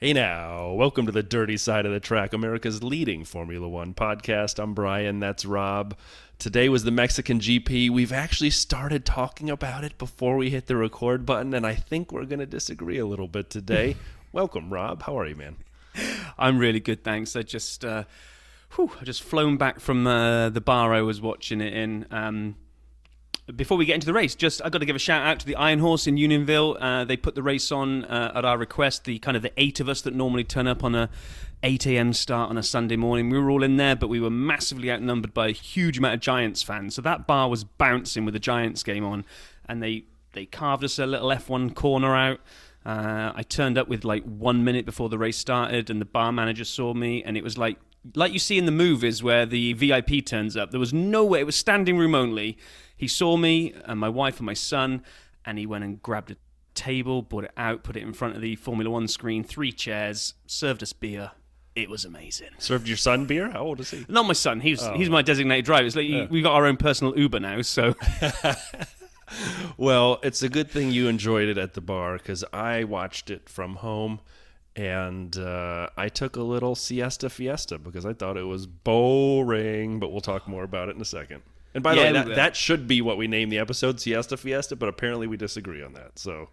Hey now, welcome to the Dirty Side of the Track, America's leading Formula One podcast. I'm Brian, that's Rob. Today was the Mexican GP. We've actually started talking about it before we hit the record button, and I think we're going to disagree a little bit today. Welcome, Rob. How are you, man? I'm really good, thanks. I just flown back from the bar I was watching it in. Before we get into the race, I got to give a shout out to the Iron Horse in Unionville. They put the race on at our request. The 8 of us that normally turn up on a 8 a.m. start on a Sunday morning. We were all in there, but we were massively outnumbered by a huge amount of Giants fans. So that bar was bouncing with the Giants game on, and they carved us a little F1 corner out. I turned up with 1 minute before the race started, and the bar manager saw me, and it was like you see in the movies where the VIP turns up. There was no way. It was standing room only. He saw me and my wife and my son, and he went and grabbed a table, brought it out, put it in front of the Formula One screen, 3 chairs, served us beer. It was amazing. Served your son beer? How old is he? Not my son. He's my designated driver. It's we got our own personal Uber now, so... Well, it's a good thing you enjoyed it at the bar, because I watched it from home, and I took a little Siesta Fiesta because I thought it was boring, but we'll talk more about it in a second. And by the way, that should be what we name the episode, Siesta Fiesta, but apparently we disagree on that. So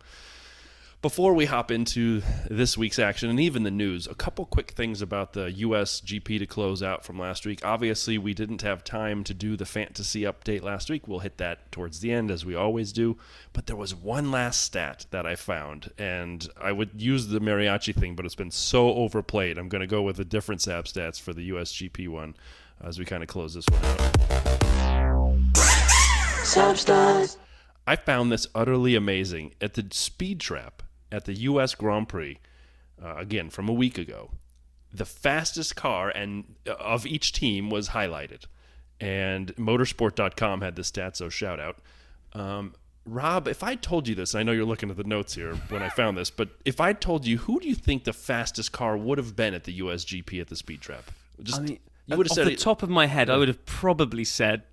before we hop into this week's action and even the news, a couple quick things about the US GP to close out from last week. Obviously, we didn't have time to do the fantasy update last week. We'll hit that towards the end, as we always do. But there was one last stat that I found, and I would use the mariachi thing, but it's been so overplayed. I'm going to go with a different SAP stats for the US GP one as we kind of close this one out. I found this utterly amazing. At the speed trap at the U.S. Grand Prix, again, from a week ago, the fastest car of each team was highlighted. And motorsport.com had the stats, so shout out. Rob, if I told you this, and I know you're looking at the notes here when I found this, but if I told you, who do you think the fastest car would have been at the U.S. GP at the speed trap? Off the top of my head, I would have probably said...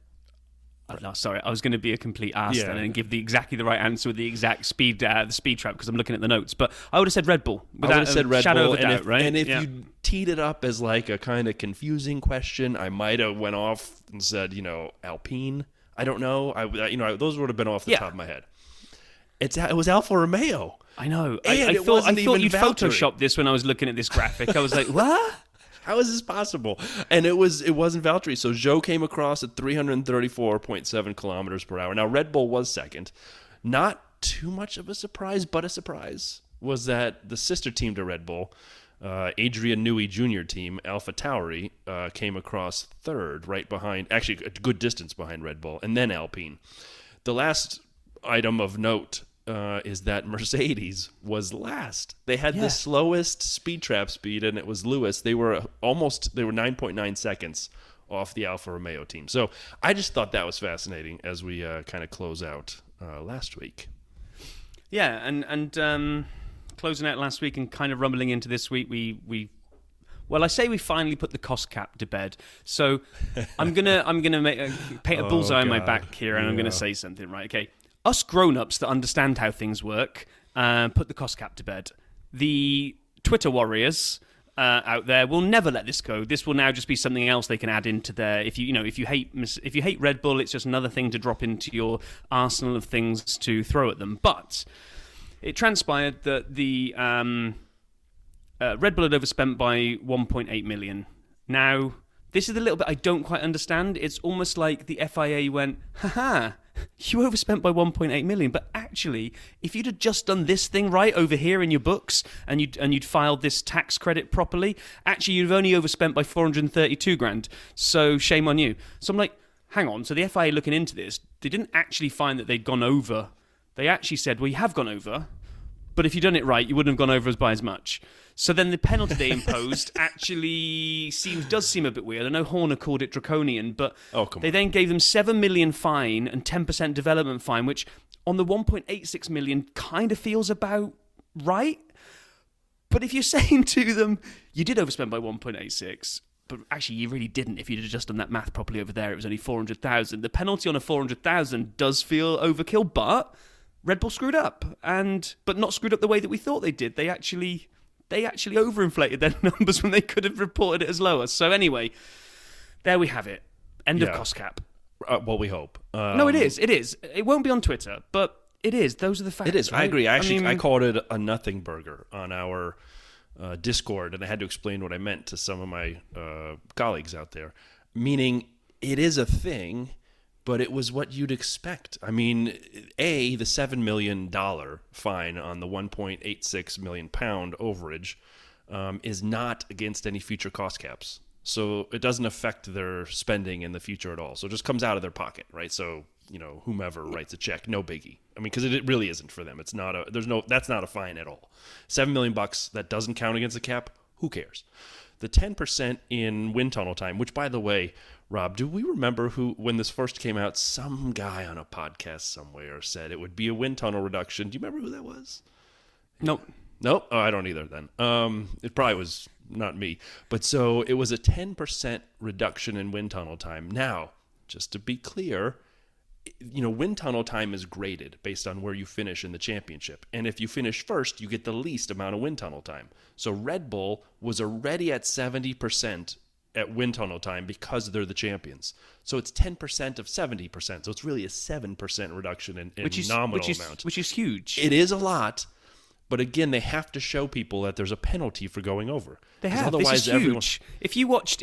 No, sorry, I was going to be a complete arse then and give exactly the right answer with the exact speed the speed trap because I'm looking at the notes. But I would have said Red Bull. I would have said Red Bull, of a doubt, right? And if you teed it up as a kind of confusing question, I might have went off and said, Alpine. I don't know. Those would have been off the top of my head. It was Alfa Romeo. I know. I thought you'd photoshopped this when I was looking at this graphic. I was like, what? How is this possible? And it wasn't Valtteri. So Zhou came across at 334.7 kilometers per hour. Now, Red Bull was second. Not too much of a surprise, but a surprise was that the sister team to Red Bull, Adrian Newey Jr. team, AlphaTauri, came across third, right behind, actually a good distance behind Red Bull, and then Alpine. The last item of note is that Mercedes was last. They had the slowest speed trap speed, and it was Lewis. They were 9.9 seconds off the Alfa Romeo team. So I just thought that was fascinating as we kind of close out last week. Yeah, and closing out last week and kind of rumbling into this week, we finally put the cost cap to bed. So I'm gonna paint a bullseye on my back here, and I'm gonna say something, right? Okay. Us grown-ups that understand how things work put the cost cap to bed. The Twitter warriors out there will never let this go. This will now just be something else they can add into their. If you hate Red Bull, it's just another thing to drop into your arsenal of things to throw at them. But it transpired that the Red Bull had overspent by 1.8 million. Now, this is the little bit I don't quite understand. It's almost like the FIA went, haha, you overspent by 1.8 million, but actually, if you'd have just done this thing right over here in your books and you'd filed this tax credit properly, actually you've only overspent by 432 grand. So shame on you. So I'm like, hang on. So the FIA looking into this, they didn't actually find that they'd gone over. They actually said, well, you have gone over, but if you'd done it right, you wouldn't have gone over by as much. So then the penalty they imposed actually does seem a bit weird. I know Horner called it draconian, but they then gave them 7 million fine and 10% development fine, which on the 1.86 million kind of feels about right. But if you're saying to them, you did overspend by 1.86, but actually you really didn't. If you'd have just done that math properly over there, it was only 400,000. The penalty on a 400,000 does feel overkill, but Red Bull screwed up, but not screwed up the way that we thought they did. They actually they actually overinflated their numbers when they could have reported it as lower. So anyway, there we have it. End of cost cap. Well, we hope. No, it is. It is. It won't be on Twitter, but it is. Those are the facts. It is. Right? I agree. I called it a nothing burger on our Discord, and I had to explain what I meant to some of my colleagues out there. Meaning, it is a thing, but it was what you'd expect. I mean, the $7 million fine on the 1.86 million pound overage is not against any future cost caps. So it doesn't affect their spending in the future at all. So it just comes out of their pocket, right? So, whomever writes a check, no biggie. I mean, because it really isn't for them. It's not that's not a fine at all. $7 million that doesn't count against the cap. Who cares? The 10% in wind tunnel time, which, by the way, Rob, do we remember when this first came out, some guy on a podcast somewhere said it would be a wind tunnel reduction. Do you remember who that was? Nope. Nope. Oh, I don't either then. It probably was not me. But so it was a 10% reduction in wind tunnel time. Now, just to be clear, wind tunnel time is graded based on where you finish in the championship. And if you finish first, you get the least amount of wind tunnel time. So Red Bull was already at 70% at wind tunnel time because they're the champions. So it's 10% of 70%. So it's really a 7% reduction in nominal amount. Which is huge. It is a lot. But again, they have to show people that there's a penalty for going over. They have. Otherwise, this is huge. If you watched,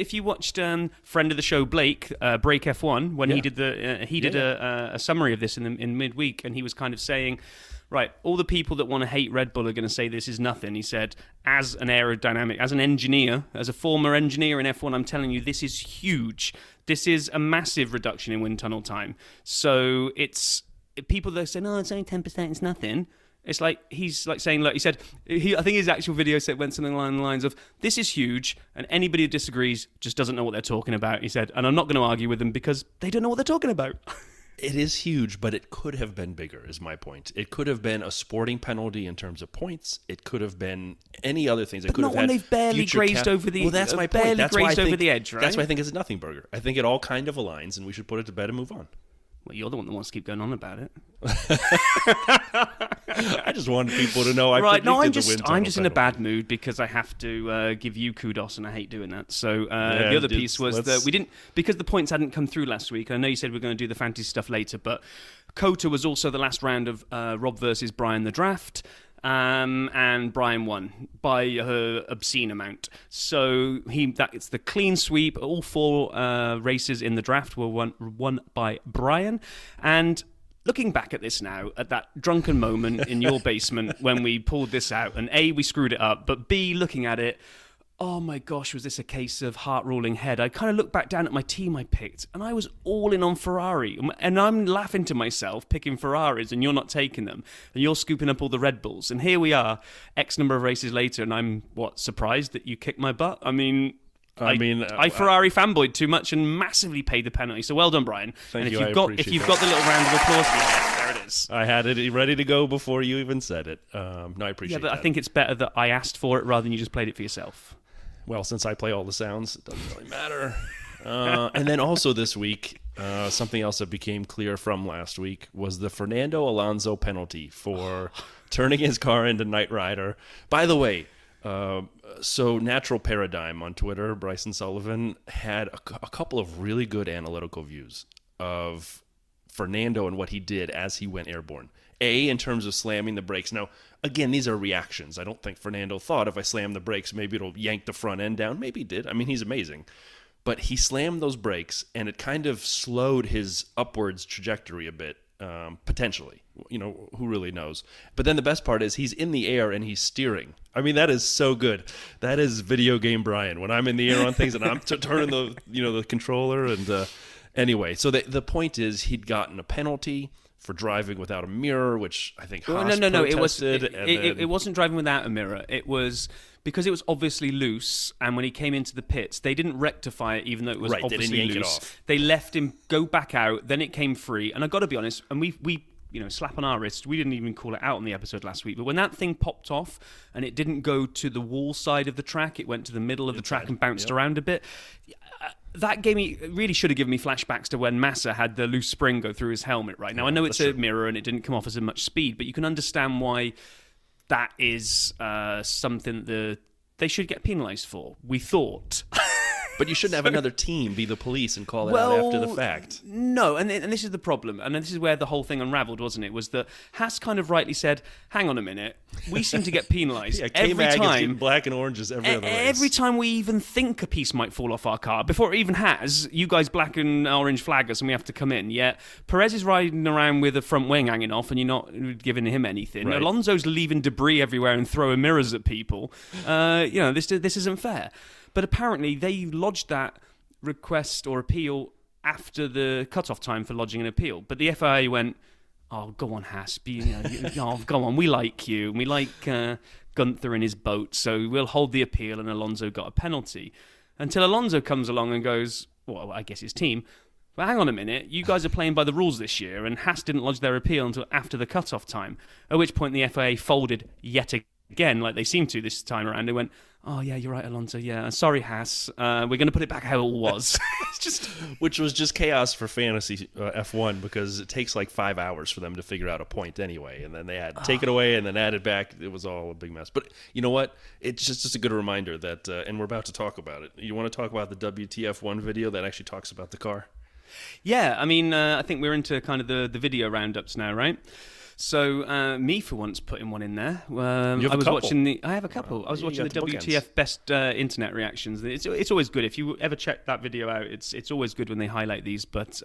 friend of the show Blake, Break F1, when he did a summary of this in midweek, and he was kind of saying, right, all the people that want to hate Red Bull are going to say this is nothing. He said, as an engineer, as a former engineer in F1, I'm telling you, this is huge. This is a massive reduction in wind tunnel time. So it's people that say, no, it's only 10%, it's nothing. It's like he's like saying, look, he said, I think his actual video went something along the lines of, this is huge, and anybody who disagrees just doesn't know what they're talking about. He said, and I'm not going to argue with them because they don't know what they're talking about. It is huge, but it could have been bigger, is my point. It could have been a sporting penalty in terms of points. It could have been any other things. But not when they've barely grazed over the Well, that's my point. That's why I think, over the edge, right? That's why I think it's a nothing burger. I think it all kind of aligns, and we should put it to bed and move on. Well, you're the one that wants to keep going on about it. I just wanted people to know I'm just in a bad mood because I have to give you kudos, and I hate doing that. So the other piece was that we didn't, because the points hadn't come through last week. I know you said we're going to do the fantasy stuff later, but COTA was also the last round of Rob versus Brian the draft. And Brian won by an obscene amount. So it's the clean sweep. All four races in the draft were won by Brian. And looking back at this now, at that drunken moment in your basement when we pulled this out, and A, we screwed it up, but B, looking at it, oh my gosh, was this a case of heart rolling head? I kind of looked back down at my team I picked, and I was all in on Ferrari. And I'm laughing to myself, picking Ferraris, and you're not taking them. And you're scooping up all the Red Bulls. And here we are, X number of races later, and I'm, surprised that you kicked my butt? I Ferrari fanboyed too much and massively paid the penalty. So well done, Brian. Thank you. If you've got the little round of applause, yes, there it is. I had it ready to go before you even said it. No, I appreciate that. Yeah, but I think it's better that I asked for it rather than you just played it for yourself. Well, since I play all the sounds, it doesn't really matter. And then also this week, something else that became clear from last week was the Fernando Alonso penalty for turning his car into Knight Rider. By the way, so Natural Paradigm on Twitter, Bryson Sullivan, had a couple of really good analytical views of Fernando and what he did as he went airborne. In terms of slamming the brakes. Now, again, these are reactions. I don't think Fernando thought if I slam the brakes, maybe it'll yank the front end down. Maybe he did. I mean, he's amazing. But he slammed those brakes, and it kind of slowed his upwards trajectory a bit, potentially. Who really knows? But then the best part is he's in the air and he's steering. I mean, that is so good. That is video game Brian. When I'm in the air on things and I'm turning the controller. And anyway, so the point is he'd gotten a penalty for driving without a mirror, which I think Haas protested. It wasn't driving without a mirror. It was because it was obviously loose, and when he came into the pits, they didn't rectify it, even though it was obviously they didn't yank loose. It off. They left him go back out, then it came free. And I got to be honest, and we slap on our wrist, we didn't even call it out on the episode last week, but when that thing popped off and it didn't go to the wall side of the track, it went to the middle of the track and bounced around a bit. That really should have given me flashbacks to when Massa had the loose spring go through his helmet, right? Now, I know it's a mirror and it didn't come off as much speed, but you can understand why that is something that they should get penalised for. We thought. But you shouldn't have another team be the police and call it out after the fact. No, and this is the problem, and this is where the whole thing unravelled, wasn't it? Was that Haas kind of rightly said, "Hang on a minute, we seem to get penalised every time. Black and oranges every other race. Every time we even think a piece might fall off our car, before it even has, you guys black and orange flag us, and we have to come in. Yet Perez is riding around with a front wing hanging off, and you're not giving him anything. Right. Alonso's leaving debris everywhere and throwing mirrors at people. This isn't fair." But apparently they lodged that request or appeal after the cut-off time for lodging an appeal. But the FIA went, "Oh, go on, Haas. Go on. We like you. We like Gunther and his boat, so we'll hold the appeal," and Alonso got a penalty. Until Alonso comes along and goes, well, I guess his team, "But hang on a minute, you guys are playing by the rules this year," and Haas didn't lodge their appeal until after the cut-off time, at which point the FIA folded yet again, like they seem to this time around. They went, "Oh, yeah, you're right, Alonso. Yeah, sorry, Haas. We're going to put it back how it was." Which was just chaos for fantasy F1 because it takes like 5 hours for them to figure out a point anyway. And then they had to take it away and then add it back. It was all a big mess. But you know what? It's just a good reminder that, and we're about to talk about it. You want to talk about the WTF1 video that actually talks about the car? Yeah, I mean, I think we're into kind of the video roundups now, right? So me, for once, putting one in there. I have a couple. I was watching the WTF Best Internet Reactions. It's always good. If you ever check that video out, it's always good when they highlight these. But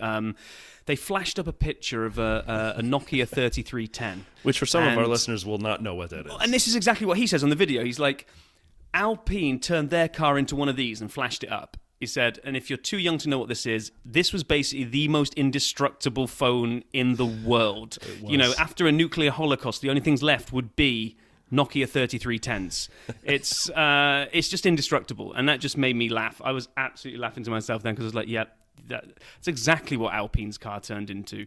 they flashed up a picture of a Nokia 3310. Which for some of our listeners will not know what that is. And this is exactly what he says on the video. He's like, Alpine turned their car into one of these and flashed it up. He said, and if you're too young to know what this was basically the most indestructible phone in the world. You know, after a nuclear holocaust, the only things left would be Nokia 3310s. It's just indestructible, and that just made me laugh. I was absolutely laughing to myself then because I was like, yeah, that's exactly what Alpine's car turned into.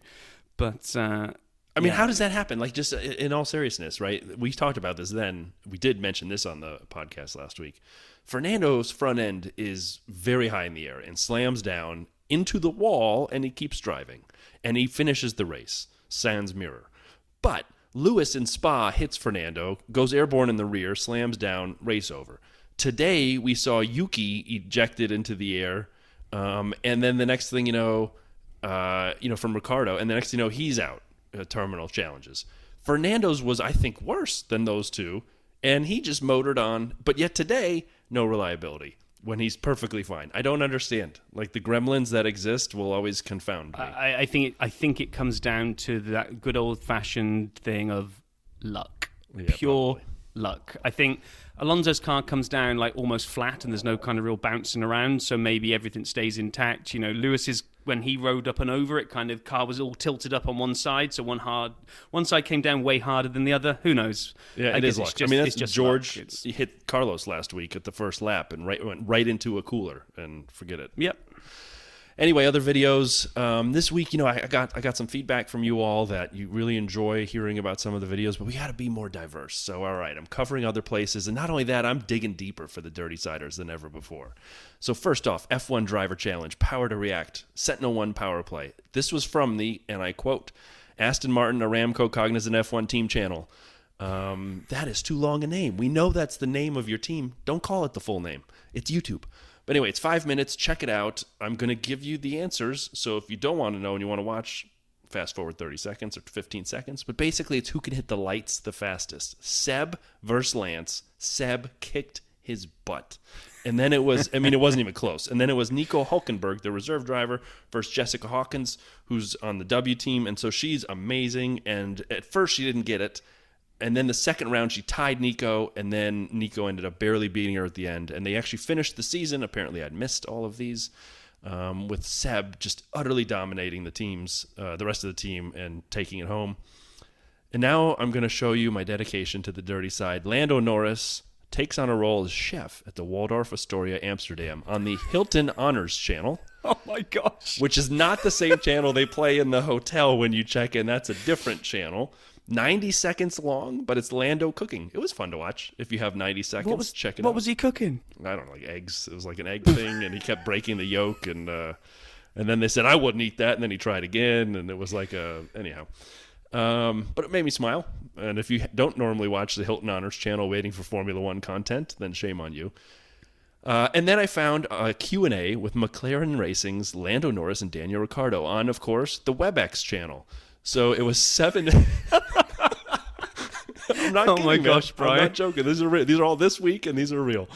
But I mean, how does that happen? Like, just in all seriousness, right? We talked about this then. We did mention this on the podcast last week. Fernando's front end is very high in the air and slams down into the wall, and he keeps driving. And he finishes the race, sans mirror. But Lewis in Spa hits Fernando, goes airborne in the rear, slams down, race over. Today, we saw Yuki ejected into the air, and then the next thing you know, from Ricardo, and the next thing you know, he's out. Terminal challenges. Fernando's was, I think, worse than those two, and he just motored on. But yet today, no reliability when he's perfectly fine. I don't understand. Like, the gremlins that exist will always confound me. I think it comes down to that good old-fashioned thing of luck, pure probably. Luck. I think Alonso's car comes down like almost flat, and there's no kind of real bouncing around, so maybe everything stays intact. You know, Lewis's, when he rode up and over it, kind of car was all tilted up on one side, so one side came down way harder than the other. Who knows? Yeah, it is luck. That's just George. He hit Carlos last week at the first lap and went right into a cooler, and forget it. Yep. Anyway, other videos. This week, I got some feedback from you all that you really enjoy hearing about some of the videos, but we got to be more diverse. So, all right, I'm covering other places, and not only that, I'm digging deeper for the Dirty Siders than ever before. So first off, F1 Driver Challenge, Power to React, Sentinel 1 Power Play. This was from the, and I quote, Aston Martin Aramco Cognizant F1 Team Channel. That is too long a name. We know that's the name of your team. Don't call it the full name. It's YouTube. But anyway, it's 5 minutes. Check it out. I'm going to give you the answers. So if you don't want to know and you want to watch, fast forward 30 seconds or 15 seconds. But basically, it's who can hit the lights the fastest. Seb versus Lance. Seb kicked his butt. And then it was, it wasn't even close. And then it was Nico Hulkenberg, the reserve driver, versus Jessica Hawkins, who's on the W team. And so she's amazing. And at first, she didn't get it. And then the second round, she tied Nico, and then Nico ended up barely beating her at the end. And they actually finished the season. Apparently, I'd missed all of these, with Seb just utterly dominating the rest of the team, and taking it home. And now I'm going to show you my dedication to the dirty side. Lando Norris takes on a role as chef at the Waldorf Astoria Amsterdam on the Hilton Honors channel. Oh, my gosh. Which is not the same channel they play in the hotel when you check in. That's a different channel. 90 seconds long, but it's Lando cooking. It was fun to watch. If you have 90 seconds, check it out. What was he cooking? I don't know, like eggs. It was like an egg thing, and he kept breaking the yolk, and then they said, I wouldn't eat that, and then he tried again, and it was like anyhow. But it made me smile. And if you don't normally watch the Hilton Honors channel waiting for Formula One content, then shame on you. And then I found a Q&A with McLaren Racing's Lando Norris and Daniel Ricciardo on, of course, the WebEx channel. So it was 7... I'm not kidding, my man. gosh, Brian. I'm not joking. These are all this week, and these are real.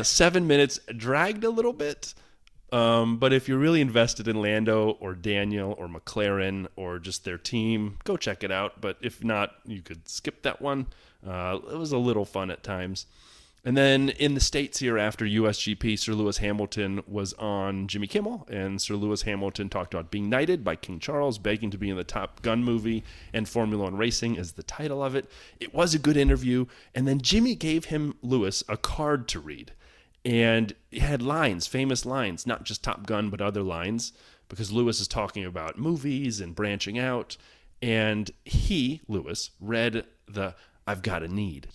7 minutes, dragged a little bit. But if you're really invested in Lando or Daniel or McLaren or just their team, go check it out. But if not, you could skip that one. It was a little fun at times. And then in the States here after USGP, Sir Lewis Hamilton was on Jimmy Kimmel, and Sir Lewis Hamilton talked about being knighted by King Charles, begging to be in the Top Gun movie, and Formula One Racing is the title of it. It was a good interview, and then Jimmy gave Lewis a card to read, and it had lines, famous lines, not just Top Gun, but other lines, because Lewis is talking about movies and branching out, and Lewis, read the "I've got the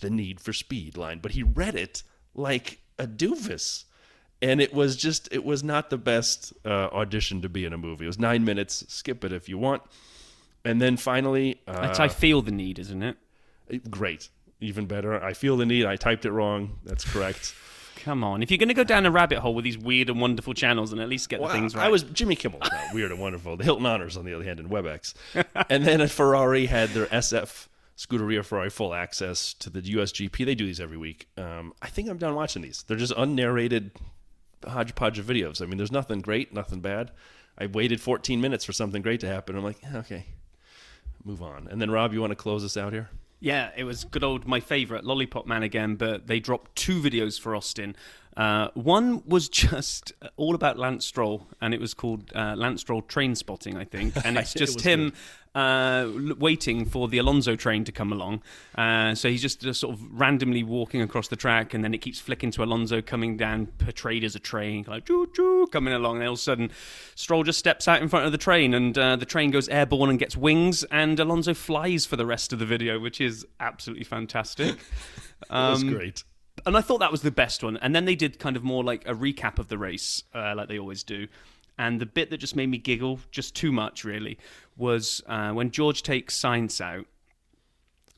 need for speed" line, but he read it like a doofus. And it was not the best audition to be in a movie. It was 9 minutes. Skip it if you want. And then finally... That's I Feel the Need, isn't it? Great. Even better. I Feel the Need. I typed it wrong. That's correct. Come on. If you're going to go down a rabbit hole with these weird and wonderful channels, then at least get the things right. Jimmy Kimmel was not weird and wonderful. The Hilton Honors, on the other hand, in WebEx. And then a Ferrari had their SF... Scuderia Ferrari full access to the USGP. They do these every week. I think I'm done watching these. They're just unnarrated hodgepodge of videos. I mean, there's nothing great, nothing bad. I waited 14 minutes for something great to happen. I'm like, okay, move on. And then, Rob, you want to close us out here? Yeah, it was good old, my favourite, Lollipop Man again, but they dropped 2 videos for Austin. One was just all about Lance Stroll, and it was called Lance Stroll Train Spotting, I think. And it's just him waiting for the Alonso train to come along. So he's just sort of randomly walking across the track, and then it keeps flicking to Alonso coming down, portrayed as a train, like choo-choo, coming along. And all of a sudden, Stroll just steps out in front of the train, and the train goes airborne and gets wings, and Alonso flies for the rest of the video, which is absolutely fantastic. It was great. And I thought that was the best one. And then they did kind of more like a recap of the race, like they always do. And the bit that just made me giggle, just too much really, was when George takes Sainz out.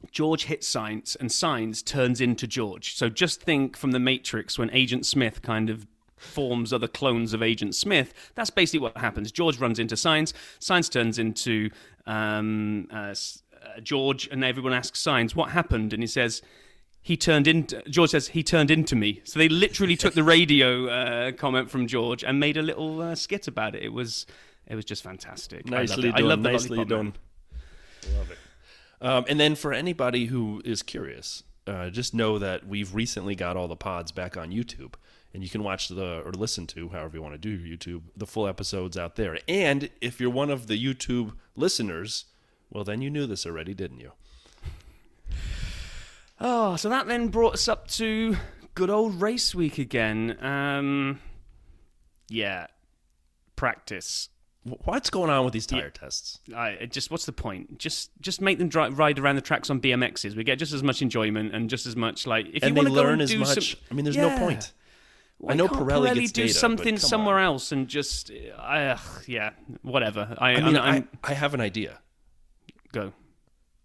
George hits Sainz, and Sainz turns into George. So just think from The Matrix when Agent Smith kind of forms other clones of Agent Smith. That's basically what happens. George runs into Sainz. Sainz turns into George, and everyone asks Sainz, what happened? And he says... George says, he turned into me. So they literally took the radio comment from George and made a little skit about it. It was just fantastic. Nicely done. I love Nicely done. Love it. And then for anybody who is curious, just know that we've recently got all the pods back on YouTube, and you can watch or listen to, however you want to do YouTube, the full episodes out there. And if you're one of the YouTube listeners, well, then you knew this already, didn't you? Oh, so that then brought us up to good old race week again. Yeah, practice. What's going on with these tire tests? What's the point? Just make them ride around the tracks on BMXs. We get just as much enjoyment and just as much if you want to learn as much. I mean, there's no point. Why I know can't Pirelli gets do data, something but somewhere else and just whatever. I have an idea. Go.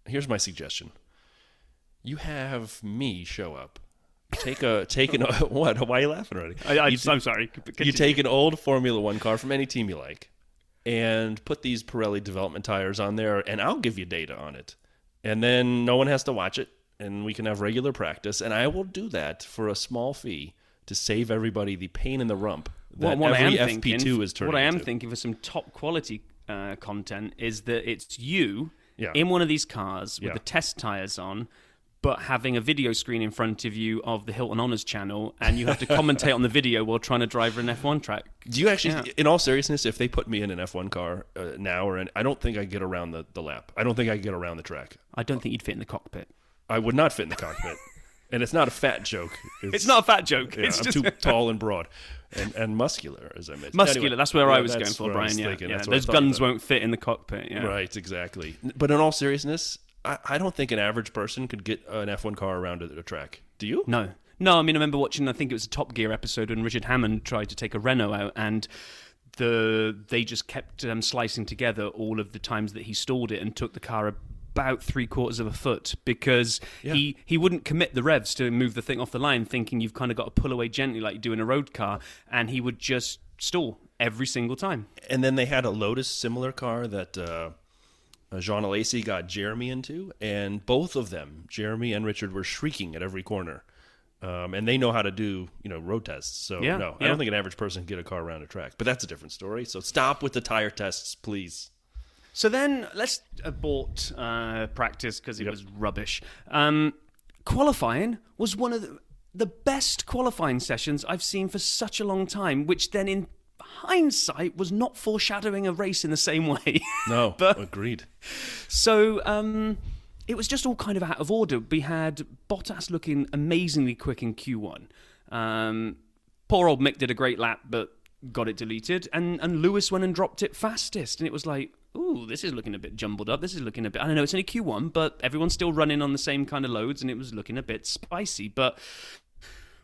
Here's my suggestion. You have me show up. Take what? Why are you laughing already? I'm sorry. You take an old Formula One car from any team you like, and put these Pirelli development tires on there, and I'll give you data on it. And then no one has to watch it, and we can have regular practice. And I will do that for a small fee to save everybody the pain in the rump that every FP2 is turning into. What I am thinking for some top quality content is that it's you in one of these cars with the test tires on, but having a video screen in front of you of the Hilton Honors channel, and you have to commentate on the video while trying to drive an F1 track. Do you actually, in all seriousness, if they put me in an F1 car now, I don't think I get around the lap. I don't think I get around the track. I don't think you'd fit in the cockpit. I would not fit in the cockpit. And it's not a fat joke. It's not a fat joke. Yeah, I'm too tall and broad and muscular, as I mentioned. Muscular, anyway, that's where I was going for, Brian. Those guns won't fit in the cockpit. Yeah. Right, exactly. But in all seriousness, I don't think an average person could get an F1 car around a track. Do you? No. I mean, I remember watching, I think it was a Top Gear episode when Richard Hammond tried to take a Renault out, and they just kept slicing together all of the times that he stalled it and took the car about 3/4 of a foot because he wouldn't commit the revs to move the thing off the line, thinking you've kind of got to pull away gently like you do in a road car, and he would just stall every single time. And then they had a Lotus similar car that Jean Alesi got Jeremy into, and both of them, Jeremy and Richard, were shrieking at every corner. And they know how to do, road tests. So, I don't think an average person can get a car around a track. But that's a different story. So stop with the tire tests, please. So then let's abort practice because it was rubbish. Qualifying was one of the best qualifying sessions I've seen for such a long time, which then in hindsight was not foreshadowing a race in the same way. No, agreed. So it was just all kind of out of order. We had Bottas looking amazingly quick in Q1. Poor old Mick did a great lap, but got it deleted. And Lewis went and dropped it fastest. And it was like, ooh, this is looking a bit jumbled up. This is looking a bit... I don't know, it's only Q1, but everyone's still running on the same kind of loads, and it was looking a bit spicy. But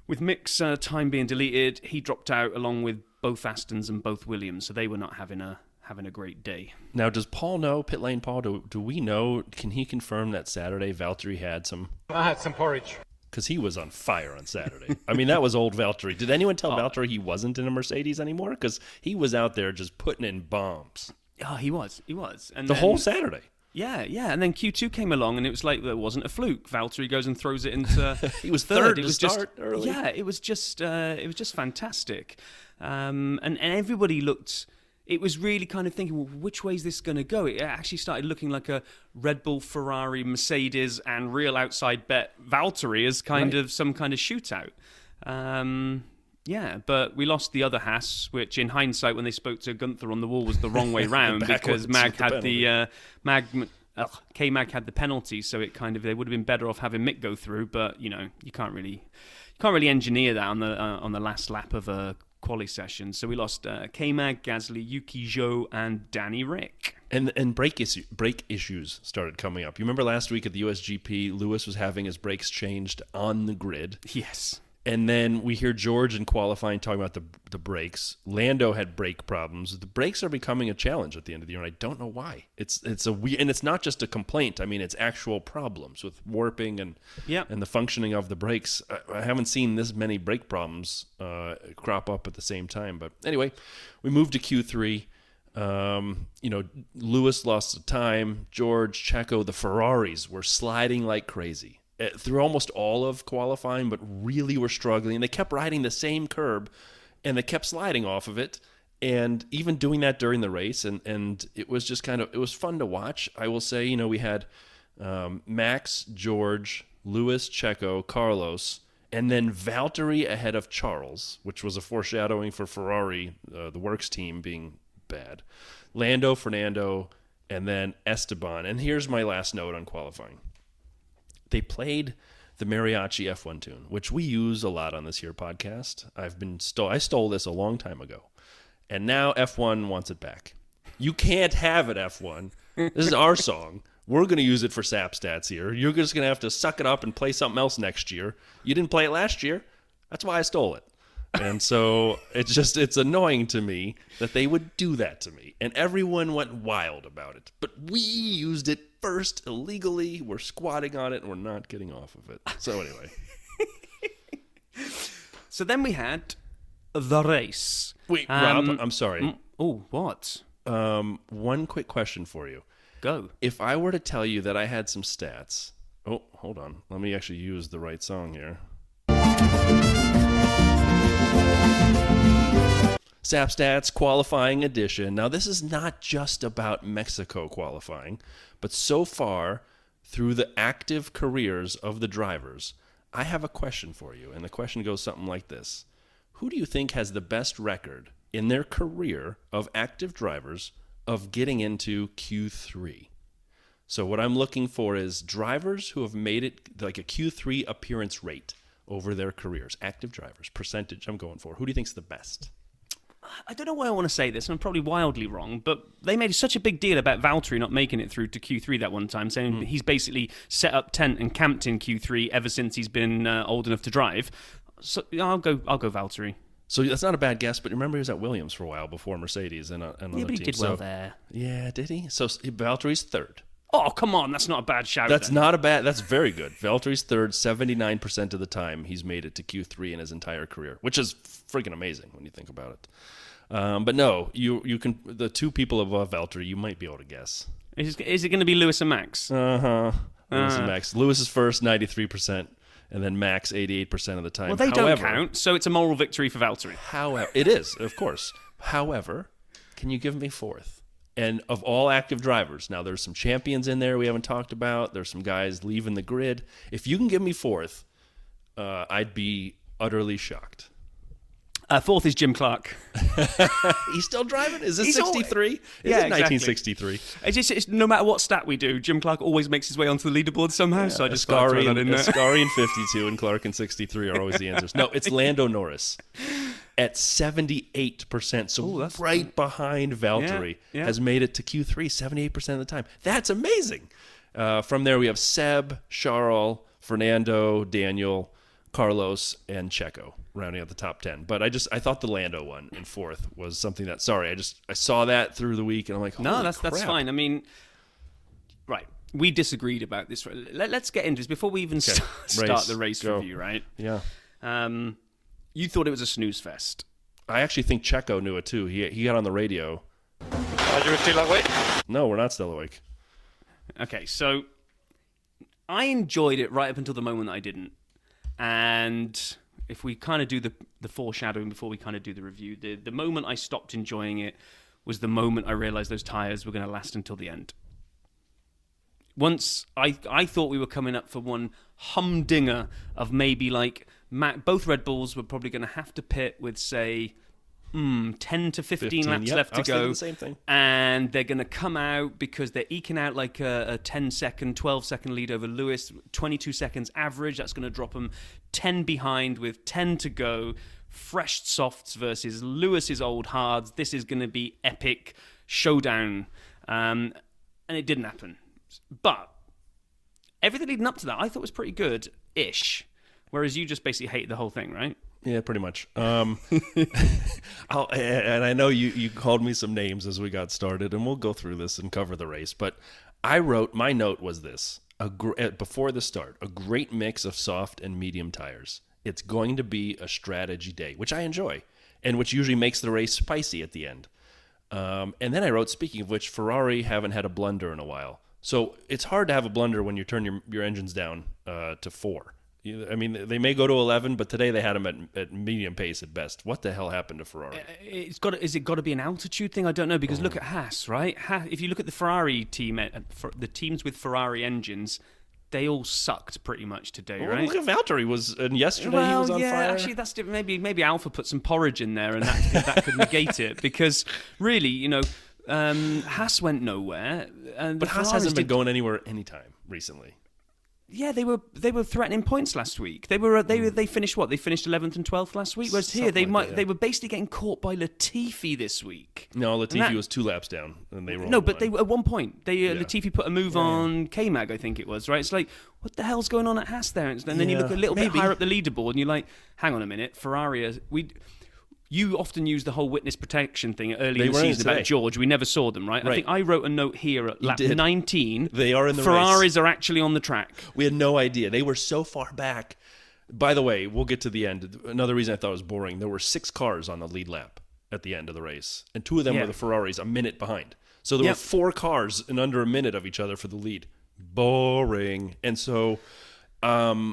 with Mick's time being deleted, he dropped out along with both Astons and both Williams, so they were not having a great day. Now, does Paul know, Pit Lane Paul, do we know, can he confirm that Saturday Valtteri had some... I had some porridge. Because he was on fire on Saturday. I mean, that was old Valtteri. Did anyone tell Valtteri he wasn't in a Mercedes anymore? Because he was out there just putting in bombs. Oh, he was. And the whole Saturday. Yeah. And then Q2 came along, and it was like, it wasn't a fluke. Valtteri goes and throws it into... he was third to start just, early. Yeah, it was just fantastic. And everybody looked... It was really kind of thinking, well, which way is this going to go? It actually started looking like a Red Bull, Ferrari, Mercedes, and real outside bet Valtteri as kind of some kind of shootout. But we lost the other Haas, which in hindsight, when they spoke to Gunther on the wall, was the wrong way round because Mag had K-Mag had the penalty, so it kind of they would have been better off having Mick go through. But you can't really engineer that on the last lap of a quali session. So we lost K-Mag, Gasly, Yuki Zhou, and Danny Rick. And brake issues started coming up. You remember last week at the USGP, Lewis was having his brakes changed on the grid. Yes. And then we hear George in qualifying talking about the brakes. Lando had brake problems. The brakes are becoming a challenge at the end of the year, and I don't know why. It's a weird, and it's not just a complaint. I mean, it's actual problems with warping and the functioning of the brakes. I haven't seen this many brake problems crop up at the same time. But anyway, we moved to Q3. Lewis lost the time. George, Checo, the Ferraris were sliding like crazy through almost all of qualifying, but really were struggling. And they kept riding the same curb, and they kept sliding off of it, and even doing that during the race. And it was just it was fun to watch. I will say, we had Max, George, Lewis, Checo, Carlos, and then Valtteri ahead of Charles, which was a foreshadowing for Ferrari, the works team, being bad. Lando, Fernando, and then Esteban. And here's my last note on qualifying. They played the Mariachi F1 tune, which we use a lot on this here podcast. I stole this a long time ago, and now F1 wants it back. You can't have it, F1. This is our song. We're going to use it for SAP stats here. You're just going to have to suck it up and play something else next year. You didn't play it last year. That's why I stole it. And so it's annoying to me that they would do that to me. And everyone went wild about it. But we used it first illegally. We're squatting on it and we're not getting off of it. So anyway. So then we had the race. Wait, Rob, I'm sorry. What? One quick question for you. Go. If I were to tell you that I had some stats. Oh, hold on. Let me actually use the right song here. SAP Stats Qualifying Edition. Now, this is not just about Mexico qualifying, but so far, through the active careers of the drivers, I have a question for you, and the question goes something like this. Who do you think has the best record in their career of active drivers of getting into Q3? So what I'm looking for is drivers who have made it like a Q3 appearance rate over their careers. Active drivers, percentage I'm going for. Who do you think's the best? I don't know why I want to say this, and I'm probably wildly wrong, but they made such a big deal about Valtteri not making it through to Q3 that one time, saying he's basically set up tent and camped in Q3 ever since he's been old enough to drive. So I'll go Valtteri. So that's not a bad guess, but remember he was at Williams for a while before Mercedes and another team. Yeah, but he did well there. Yeah, did he? So Valtteri's third. Oh, come on, that's not a bad shout. That's not a bad. That's very good. Valtteri's third. 79% of the time he's made it to Q3 in his entire career, which is freaking amazing when you think about it. But no, you can. The two people above Valtteri, you might be able to guess. Is it going to be Lewis and Max? Lewis and Max. Lewis is first, 93%, and then Max 88% of the time. Well, they don't count, so it's a moral victory for Valtteri. However, it is, of course. However, can you give me fourth? And of all active drivers, now there's some champions in there we haven't talked about. There's some guys leaving the grid. If you can give me fourth, I'd be utterly shocked. Fourth is Jim Clark. He's still driving? Is this 63? Is yeah, it 1963? Exactly. It's no matter what stat we do, Jim Clark always makes his way onto the leaderboard somehow. So I just throw that in there. Ascari in 52 and Clark in 63 are always the answers. No, it's Lando Norris at 78%. So that's right behind Valtteri. Has made it to Q3 78% of the time. That's amazing. From there we have Seb, Charles, Fernando, Daniel, Carlos, and Checo rounding out the top 10. But I thought the Lando one in fourth was something that, I saw that through the week and I'm like, no, that's fine. I mean, right. We disagreed about this. Let's get into this before we even start the race review, right? Yeah. You thought it was a snooze fest. I actually think Checo knew it too. He got on the radio. Are you still awake? No, we're not still awake. Okay, so I enjoyed it right up until the moment that I didn't. And if we kind of do the foreshadowing before we kind of do the review, the moment I stopped enjoying it was the moment I realized those tyres were going to last until the end. Once I thought we were coming up for one humdinger of maybe like both Red Bulls were probably going to have to pit with, say, 10 to 15 laps left to go. The same thing. And they're going to come out because they're eking out like a 10-second, 12-second lead over Lewis, 22 seconds average. That's going to drop them 10 behind with 10 to go. Fresh softs versus Lewis's old hards. This is going to be epic showdown. And it didn't happen. But everything leading up to that I thought was pretty good-ish. Whereas you just basically hate the whole thing, right? Yeah, pretty much. And I know you called me some names as we got started, and we'll go through this and cover the race. But my note was this, before the start, a great mix of soft and medium tires. It's going to be a strategy day, which I enjoy, and which usually makes the race spicy at the end. And then I wrote, speaking of which, Ferrari haven't had a blunder in a while. So it's hard to have a blunder when you turn your engines down to 4. I mean, they may go to 11, but today they had them at medium pace at best. What the hell happened to Ferrari? Is it got to be an altitude thing? I don't know, because look at Haas, right? If you look at the Ferrari team, the teams with Ferrari engines, they all sucked pretty much today, right? Look at Valtteri and yesterday he was on fire. Actually, that's different. Maybe Alpha put some porridge in there, and that could negate it. Because really, Haas went nowhere, but Haas hasn't been going anywhere anytime recently. Yeah, they were threatening points last week. They finished what? They finished 11th and 12th last week. Whereas here they were basically getting caught by Latifi this week. No, Latifi was 2 laps down and they rolled. No, but at one point Latifi put a move on K-Mag, I think it was, right? It's like, what the hell's going on at Haas there? And then you look a little bit higher up the leaderboard and you're like, hang on a minute, Ferrari you often use the whole witness protection thing early in the season about George. We never saw them, right? I think I wrote a note here at lap 19. They are in the Ferraris are actually on the track. We had no idea. They were so far back. By the way, we'll get to the end. Another reason I thought it was boring, there were 6 cars on the lead lap at the end of the race. And 2 of them were the Ferraris a minute behind. So there were 4 cars in under a minute of each other for the lead. Boring. And so I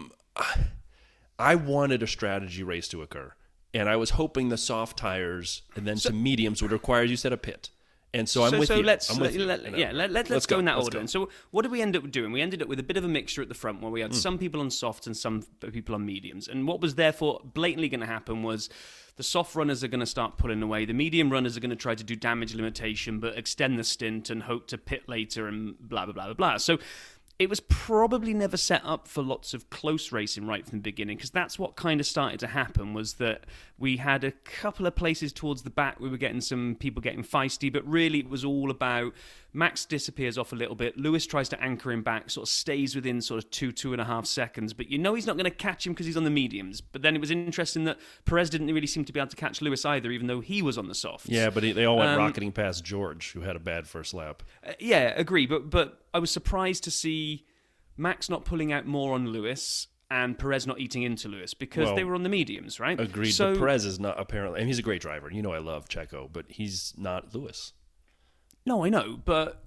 wanted a strategy race to occur. And I was hoping the soft tires and then some mediums would require, as you said, a pit. And so I'm with you. Let's go in that order. And so what did we end up doing? We ended up with a bit of a mixture at the front where we had some people on softs and some people on mediums. And what was therefore blatantly going to happen was the soft runners are going to start pulling away. The medium runners are going to try to do damage limitation but extend the stint and hope to pit later and blah, blah, blah, blah, blah. So it was probably never set up for lots of close racing right from the beginning, because that's what kind of started to happen, was that we had a couple of places towards the back we were getting some people getting feisty, but really it was all about Max disappears off a little bit, Lewis tries to anchor him back, sort of stays within sort of 2.5 seconds, but he's not going to catch him because he's on the mediums. But then it was interesting that Perez didn't really seem to be able to catch Lewis either, even though he was on the softs. Yeah, but they all went rocketing past George, who had a bad first lap. Agree, but I was surprised to see Max not pulling out more on Lewis and Perez not eating into Lewis because they were on the mediums, right? Agreed. So, but Perez is not apparently, and he's a great driver. You know I love Checo, but he's not Lewis. No, I know, but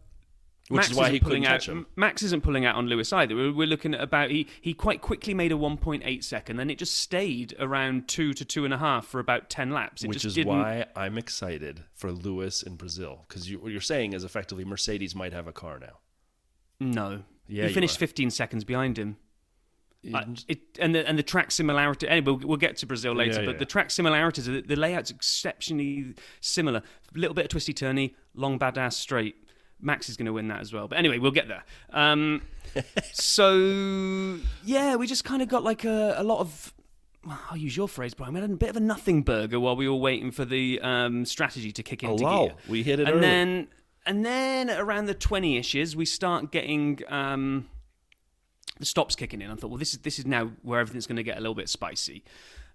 Which is why he couldn't catch him. Max isn't pulling out on Lewis either. We're looking at about he quite quickly made a 1.8 second, then it just stayed around 2 to 2.5 for about 10 laps. Which is why I'm excited for Lewis in Brazil, because what you're saying is effectively Mercedes might have a car now. No, yeah, he finished 15 seconds behind him. And the track similarity. Anyway, we'll get to Brazil later, but the track similarities, the layout's exceptionally similar. A little bit of twisty turny, long badass straight. Max is going to win that as well. But anyway, we'll get there. So yeah, we just kind of got like a lot of. Well, I'll use your phrase, Brian. We had a bit of a nothing burger while we were waiting for the strategy to kick into gear. We hit it early. And then around the 20-ishes, we start getting the stops kicking in. I thought, well, this is now where everything's going to get a little bit spicy.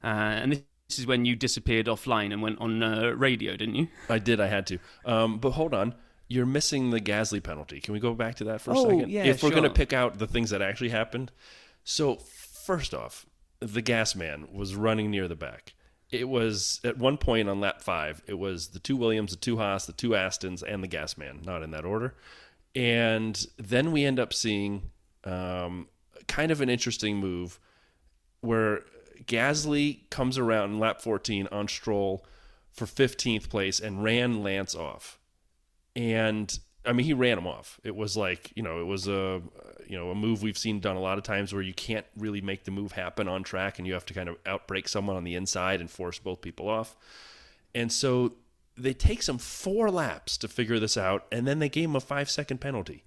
And this is when you disappeared offline and went on radio, didn't you? I did. I had to. But hold on. You're missing the Gasly penalty. Can we go back to that for a second? Yeah, if we're sure. going to pick out the things that actually happened. So, first off, the gas man was running near the back. It was, at one point on lap 5, it was the 2 Williams, the 2 Haas, the 2 Astons, and the gas man, not in that order. And then we end up seeing kind of an interesting move where Gasly comes around in lap 14 on Stroll for 15th place and ran Lance off. And I mean, he ran him off. It was like, it was a move we've seen done a lot of times where you can't really make the move happen on track and you have to kind of outbrake someone on the inside and force both people off. And so they take some 4 laps to figure this out, and then they gave him a 5-second penalty.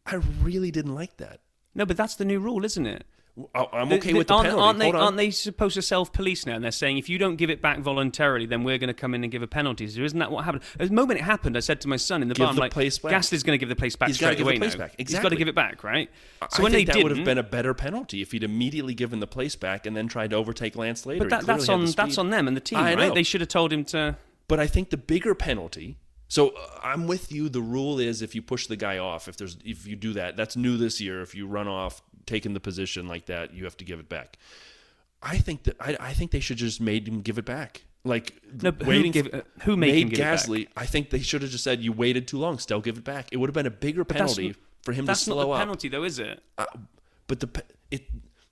I really didn't like that. No, but that's the new rule, isn't it? I'm okay with the penalty. Aren't they supposed to self-police now? And they're saying, if you don't give it back voluntarily, then we're going to come in and give a penalty. So isn't that what happened? At the moment it happened, I said to my son in the bar, I'm like, Gasly's going to give the place back straight away now. Exactly. He's got to give it back, right? So I think that would have been a better penalty if he'd immediately given the place back and then tried to overtake Lance later. But that's on them and the team, right? They should have told him to... But I think the bigger penalty... So I'm with you. The rule is if you push the guy off, if you do that, that's new this year. If you run off, taking the position like that, you have to give it back. I think they should just made him give it back. Like who made him give Gasly? It back? I think they should have just said you waited too long. Still give it back. It would have been a bigger penalty for him to slow up. That's not the penalty, though, is it? But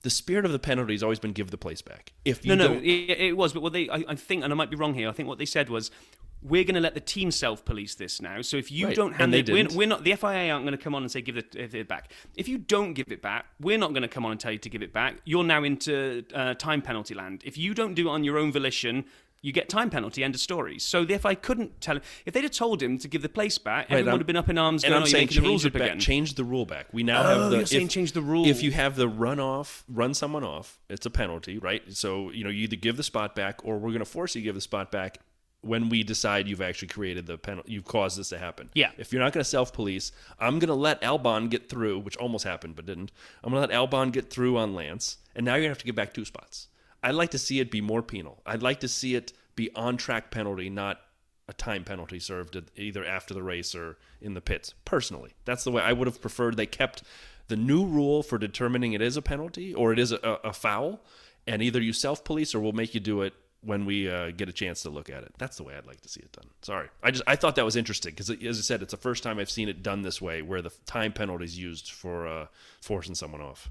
the spirit of the penalty has always been give the place back. If you it was. But I think, and I might be wrong here. I think what they said was, we're going to let the team self-police this now. So if you don't hand it, we're not. The FIA aren't going to come on and say give it back. If you don't give it back, we're not going to come on and tell you to give it back. You're now into time penalty land. If you don't do it on your own volition, you get time penalty. End of story. So the FIA couldn't tell him. If they'd have told him to give the place back, everyone would have been up in arms. And I'm saying the rules up again. Change the rule back. We now have you're saying change the rule. If you have the run someone off, it's a penalty, right? So you either give the spot back, or we're going to force you to give the spot back when we decide you've actually created the penalty, you've caused this to happen. Yeah. If you're not going to self-police, I'm going to let Albon get through, which almost happened but didn't. I'm going to let Albon get through on Lance, and now you're going to have to give back 2 spots. I'd like to see it be more penal. I'd like to see it be on-track penalty, not a time penalty served either after the race or in the pits. Personally, that's the way I would have preferred. They kept the new rule for determining it is a penalty or it is a foul, and either you self-police or we'll make you do it when we get a chance to look at it. That's the way I'd like to see it done. Sorry. I thought that was interesting because, as I said, it's the first time I've seen it done this way where the time penalty is used for forcing someone off.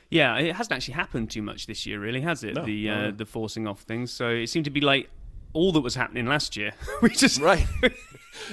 Yeah, it hasn't actually happened too much this year, really, has it? No, the forcing off things. So it seemed to be like all that was happening last year. We just right,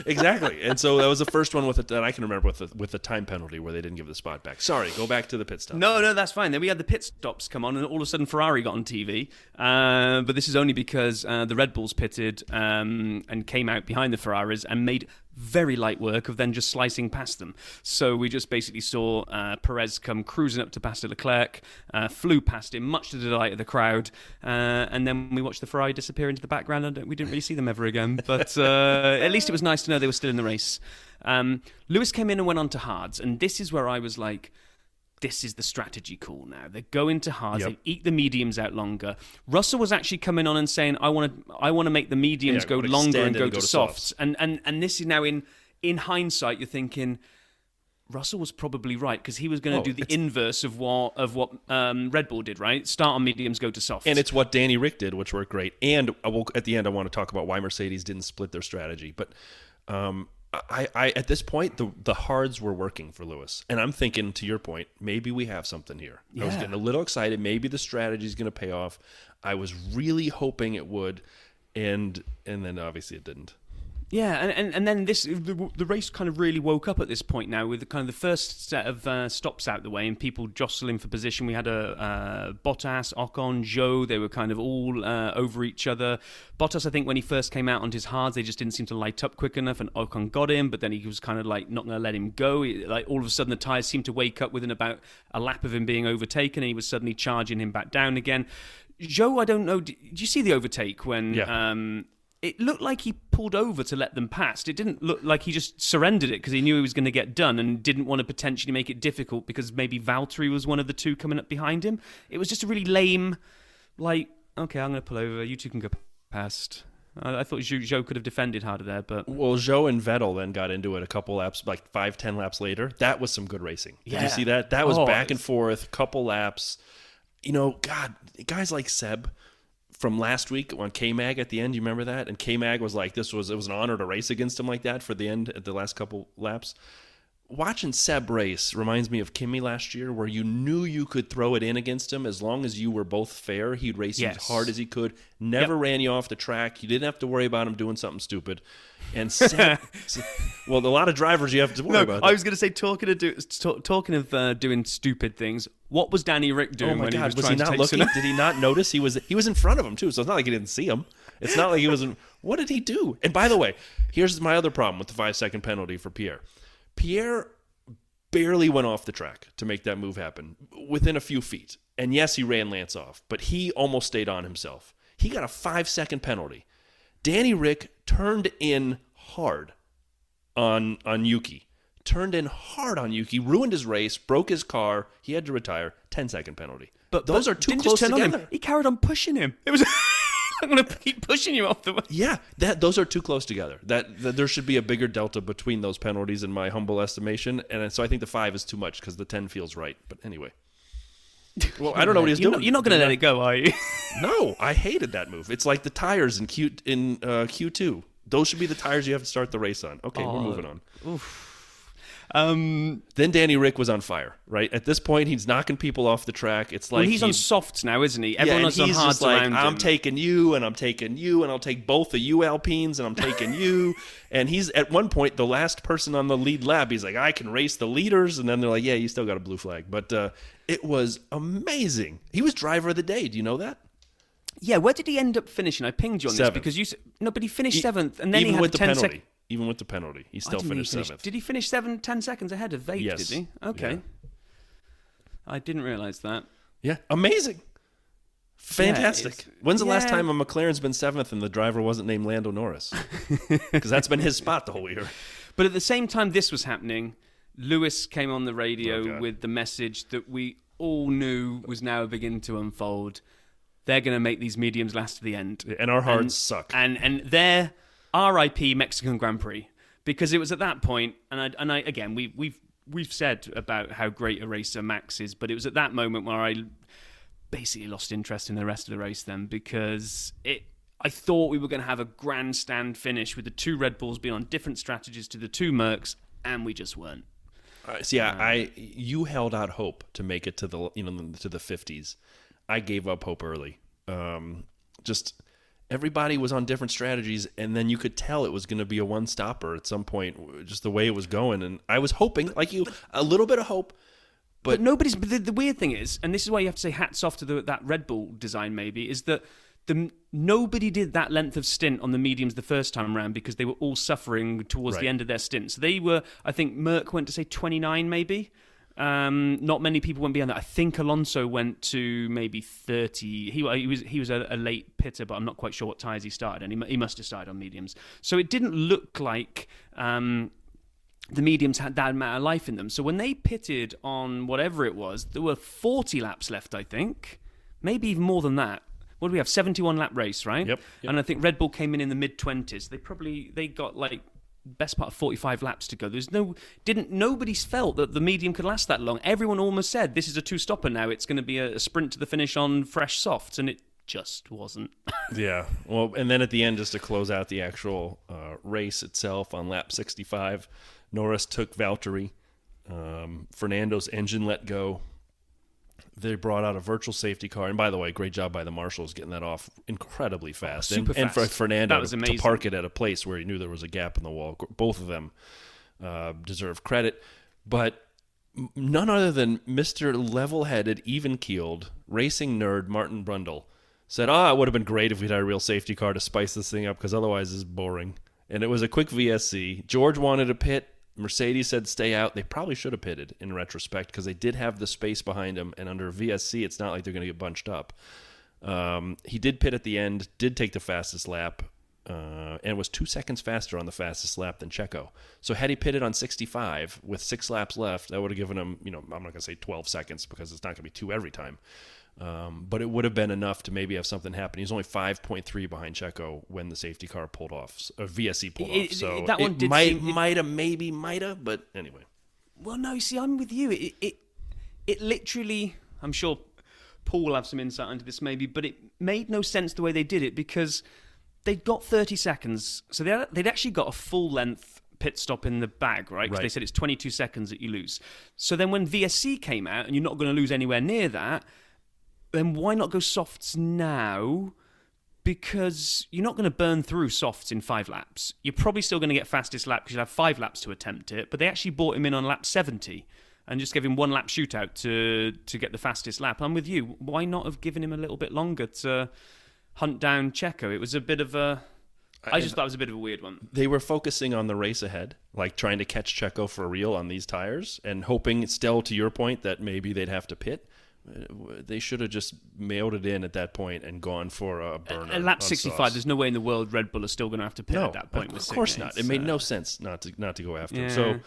exactly. And so that was the first one that I can remember with the time penalty where they didn't give the spot back. Sorry, go back to the pit stop. No, that's fine. Then we had the pit stops come on, and all of a sudden Ferrari got on TV. But this is only because the Red Bulls pitted and came out behind the Ferraris and made very light work of then just slicing past them. So we just basically saw Perez come cruising up to past Leclerc, flew past him, much to the delight of the crowd, and then we watched the Ferrari disappear into the background, and we didn't really see them ever again. But at least it was nice to know they were still in the race. Lewis came in and went on to hards, and this is where I was like, this is the strategy call now. They go into hards, they eat the mediums out longer. Russell was actually coming on and saying, I want to make the mediums go longer and go to softs. And this is now in hindsight, you're thinking, Russell was probably right because he was going to do the inverse of what Red Bull did, right? Start on mediums, go to softs. And it's what Danny Rick did, which worked great. And at the end, I want to talk about why Mercedes didn't split their strategy. But I at this point, the hards were working for Lewis. And I'm thinking, to your point, maybe we have something here. Yeah. I was getting a little excited. Maybe the strategy is going to pay off. I was really hoping it would. And then obviously it didn't. Yeah, and then the race kind of really woke up at this point now with the first set of stops out the way and people jostling for position. We had a Bottas, Ocon, Zhou. They were kind of all over each other. Bottas, I think, when he first came out on his hards, they just didn't seem to light up quick enough, and Ocon got him, but then he was kind of like not going to let him go. All of a sudden, the tyres seemed to wake up within about a lap of him being overtaken, and he was suddenly charging him back down again. Zhou, I don't know, did you see the overtake when... Yeah. It looked like he pulled over to let them past. It didn't look like he just surrendered it because he knew he was going to get done and didn't want to potentially make it difficult because maybe Valtteri was one of the two coming up behind him. It was just a really lame, like, okay, I'm going to pull over. You two can go past. I thought Zhou could have defended harder there, but... Well, Zhou and Vettel then got into it a couple laps, like 5-10 laps later. That was some good racing. Did you see that? That was back and forth, couple laps. God, guys like Seb... From last week on K-Mag at the end, you remember that? And K-Mag was like, it was an honor to race against him like that for the end at the last couple laps. Watching Seb race reminds me of Kimi last year, where you knew you could throw it in against him as long as you were both fair. He'd race as hard as he could, never ran you off the track. You didn't have to worry about him doing something stupid. And Seb, well, a lot of drivers you have to worry about. I was going to say, talking of doing stupid things, what was Danny Rick doing when he was trying to take looking? Did he not notice he was in front of him too? So it's not like he didn't see him. It's not like he wasn't. What did he do? And by the way, here's my other problem with the 5-second penalty for Pierre. Pierre barely went off the track to make that move happen, within a few feet. And yes, he ran Lance off, but he almost stayed on himself. He got a 5-second penalty. Danny Rick turned in hard on Yuki. Turned in hard on Yuki, ruined his race, broke his car. He had to retire. 10-second penalty. But those are too close together. He carried on pushing him. It was... I'm going to keep pushing you off the way. Yeah, those are too close together. That there should be a bigger delta between those penalties in my humble estimation. And so I think the 5 is too much because the 10 feels right. But anyway. Well, I don't know what he's doing. You're not going to let it go, are you? No, I hated that move. It's like the tires in Q2. Those should be the tires you have to start the race on. Okay, we're moving on. Oof. Then Danny Rick was on fire, right? At this point, he's knocking people off the track. It's like he's on softs now, isn't he? Everyone else on hards around him. I'm taking you, and I'm taking you, and I'll take both of you Alpines, and I'm taking you. And he's at one point the last person on the lead lap. He's like, I can race the leaders, and then they're like, yeah, you still got a blue flag. But it was amazing. He was driver of the day. Do you know that? Yeah. Where did he end up finishing? I pinged you on this because you but he finished 7th, and then he had 10 seconds. Even with the penalty, he still finished 7th. Did he finish 10 seconds ahead of Vape, yes. Did he? Okay. Yeah. I didn't realise that. Yeah, amazing. Fantastic. When's the last time a McLaren's been 7th and the driver wasn't named Lando Norris? Because that's been his spot the whole year. But at the same time this was happening, Lewis came on the radio with the message that we all knew was now beginning to unfold. They're going to make these mediums last to the end. And our hards suck. And they're... RIP Mexican Grand Prix, because it was at that point, and I again we've said about how great a racer Max is, but it was at that moment where I basically lost interest in the rest of the race then, because I thought we were going to have a grandstand finish with the two Red Bulls being on different strategies to the two Mercs, and we just weren't. You held out hope to make it to the to the 50s. I gave up hope early. Everybody was on different strategies, and then you could tell it was going to be a one-stopper at some point, just the way it was going. And I was hoping, a little bit of hope. But nobody's... The weird thing is, and this is why you have to say hats off to that Red Bull design maybe, is that nobody did that length of stint on the mediums the first time around because they were all suffering towards the end of their stint. So they were... I think Merck went to say 29 maybe. Not many people went beyond that. I think Alonso went to maybe 30. He was a late pitter, but I'm not quite sure what tyres he started, and he must have started on mediums. So it didn't look like the mediums had that amount of life in them. So when they pitted on whatever it was, there were 40 laps left, I think, maybe even more than that. What do we have? 71 lap race, right? Yep. And I think Red Bull came in the mid-20s. They got like best part of 45 laps to go. Nobody's felt that the medium could last that long. Everyone almost said this is a two-stopper now. It's going to be a sprint to the finish on fresh softs, and it just wasn't. Yeah. Well, and then at the end, just to close out the actual race itself on lap 65, Norris took Valtteri. Fernando's engine let go. They brought out a virtual safety car. And by the way, great job by the marshals getting that off incredibly fast. Super and fast. for Fernando to park it at a place where he knew there was a gap in the wall. Both of them deserve credit. But none other than Mr. Level-headed, even-keeled, racing nerd Martin Brundle said, it would have been great if we'd had a real safety car to spice this thing up because otherwise it's boring. And it was a quick VSC. George wanted a pit. Mercedes said stay out. They probably should have pitted in retrospect because they did have the space behind them, and under VSC, it's not like they're going to get bunched up. He did pit at the end, did take the fastest lap, and was 2 seconds faster on the fastest lap than Checo. So had he pitted on 65 with 6 laps left, that would have given him, I'm not going to say 12 seconds because it's not going to be 2 every time. But it would have been enough to maybe have something happen. He's only 5.3 behind Checo when the safety car pulled off, or VSC pulled off. So that one might have, but anyway. Well, no, see, I'm with you. It literally, I'm sure Paul will have some insight into this maybe, but it made no sense the way they did it because they'd got 30 seconds. So they'd actually got a full-length pit stop in the bag, right? Because they said it's 22 seconds that you lose. So then when VSC came out, and you're not going to lose anywhere near that, then why not go softs now? Because you're not going to burn through softs in 5 laps. You're probably still going to get fastest lap because you'll have 5 laps to attempt it. But they actually brought him in on lap 70 and just gave him 1 lap shootout to get the fastest lap. I'm with you. Why not have given him a little bit longer to hunt down Checo? It was a bit of a... I just thought it was a bit of a weird one. They were focusing on the race ahead, like trying to catch Checo for real on these tires and hoping, still to your point, that maybe they'd have to pit. They should have just mailed it in at that point and gone for a burner. At lap 65, there's no way in the world Red Bull is still going to have to pit at that point. Of course not. It made no sense not to go after him. So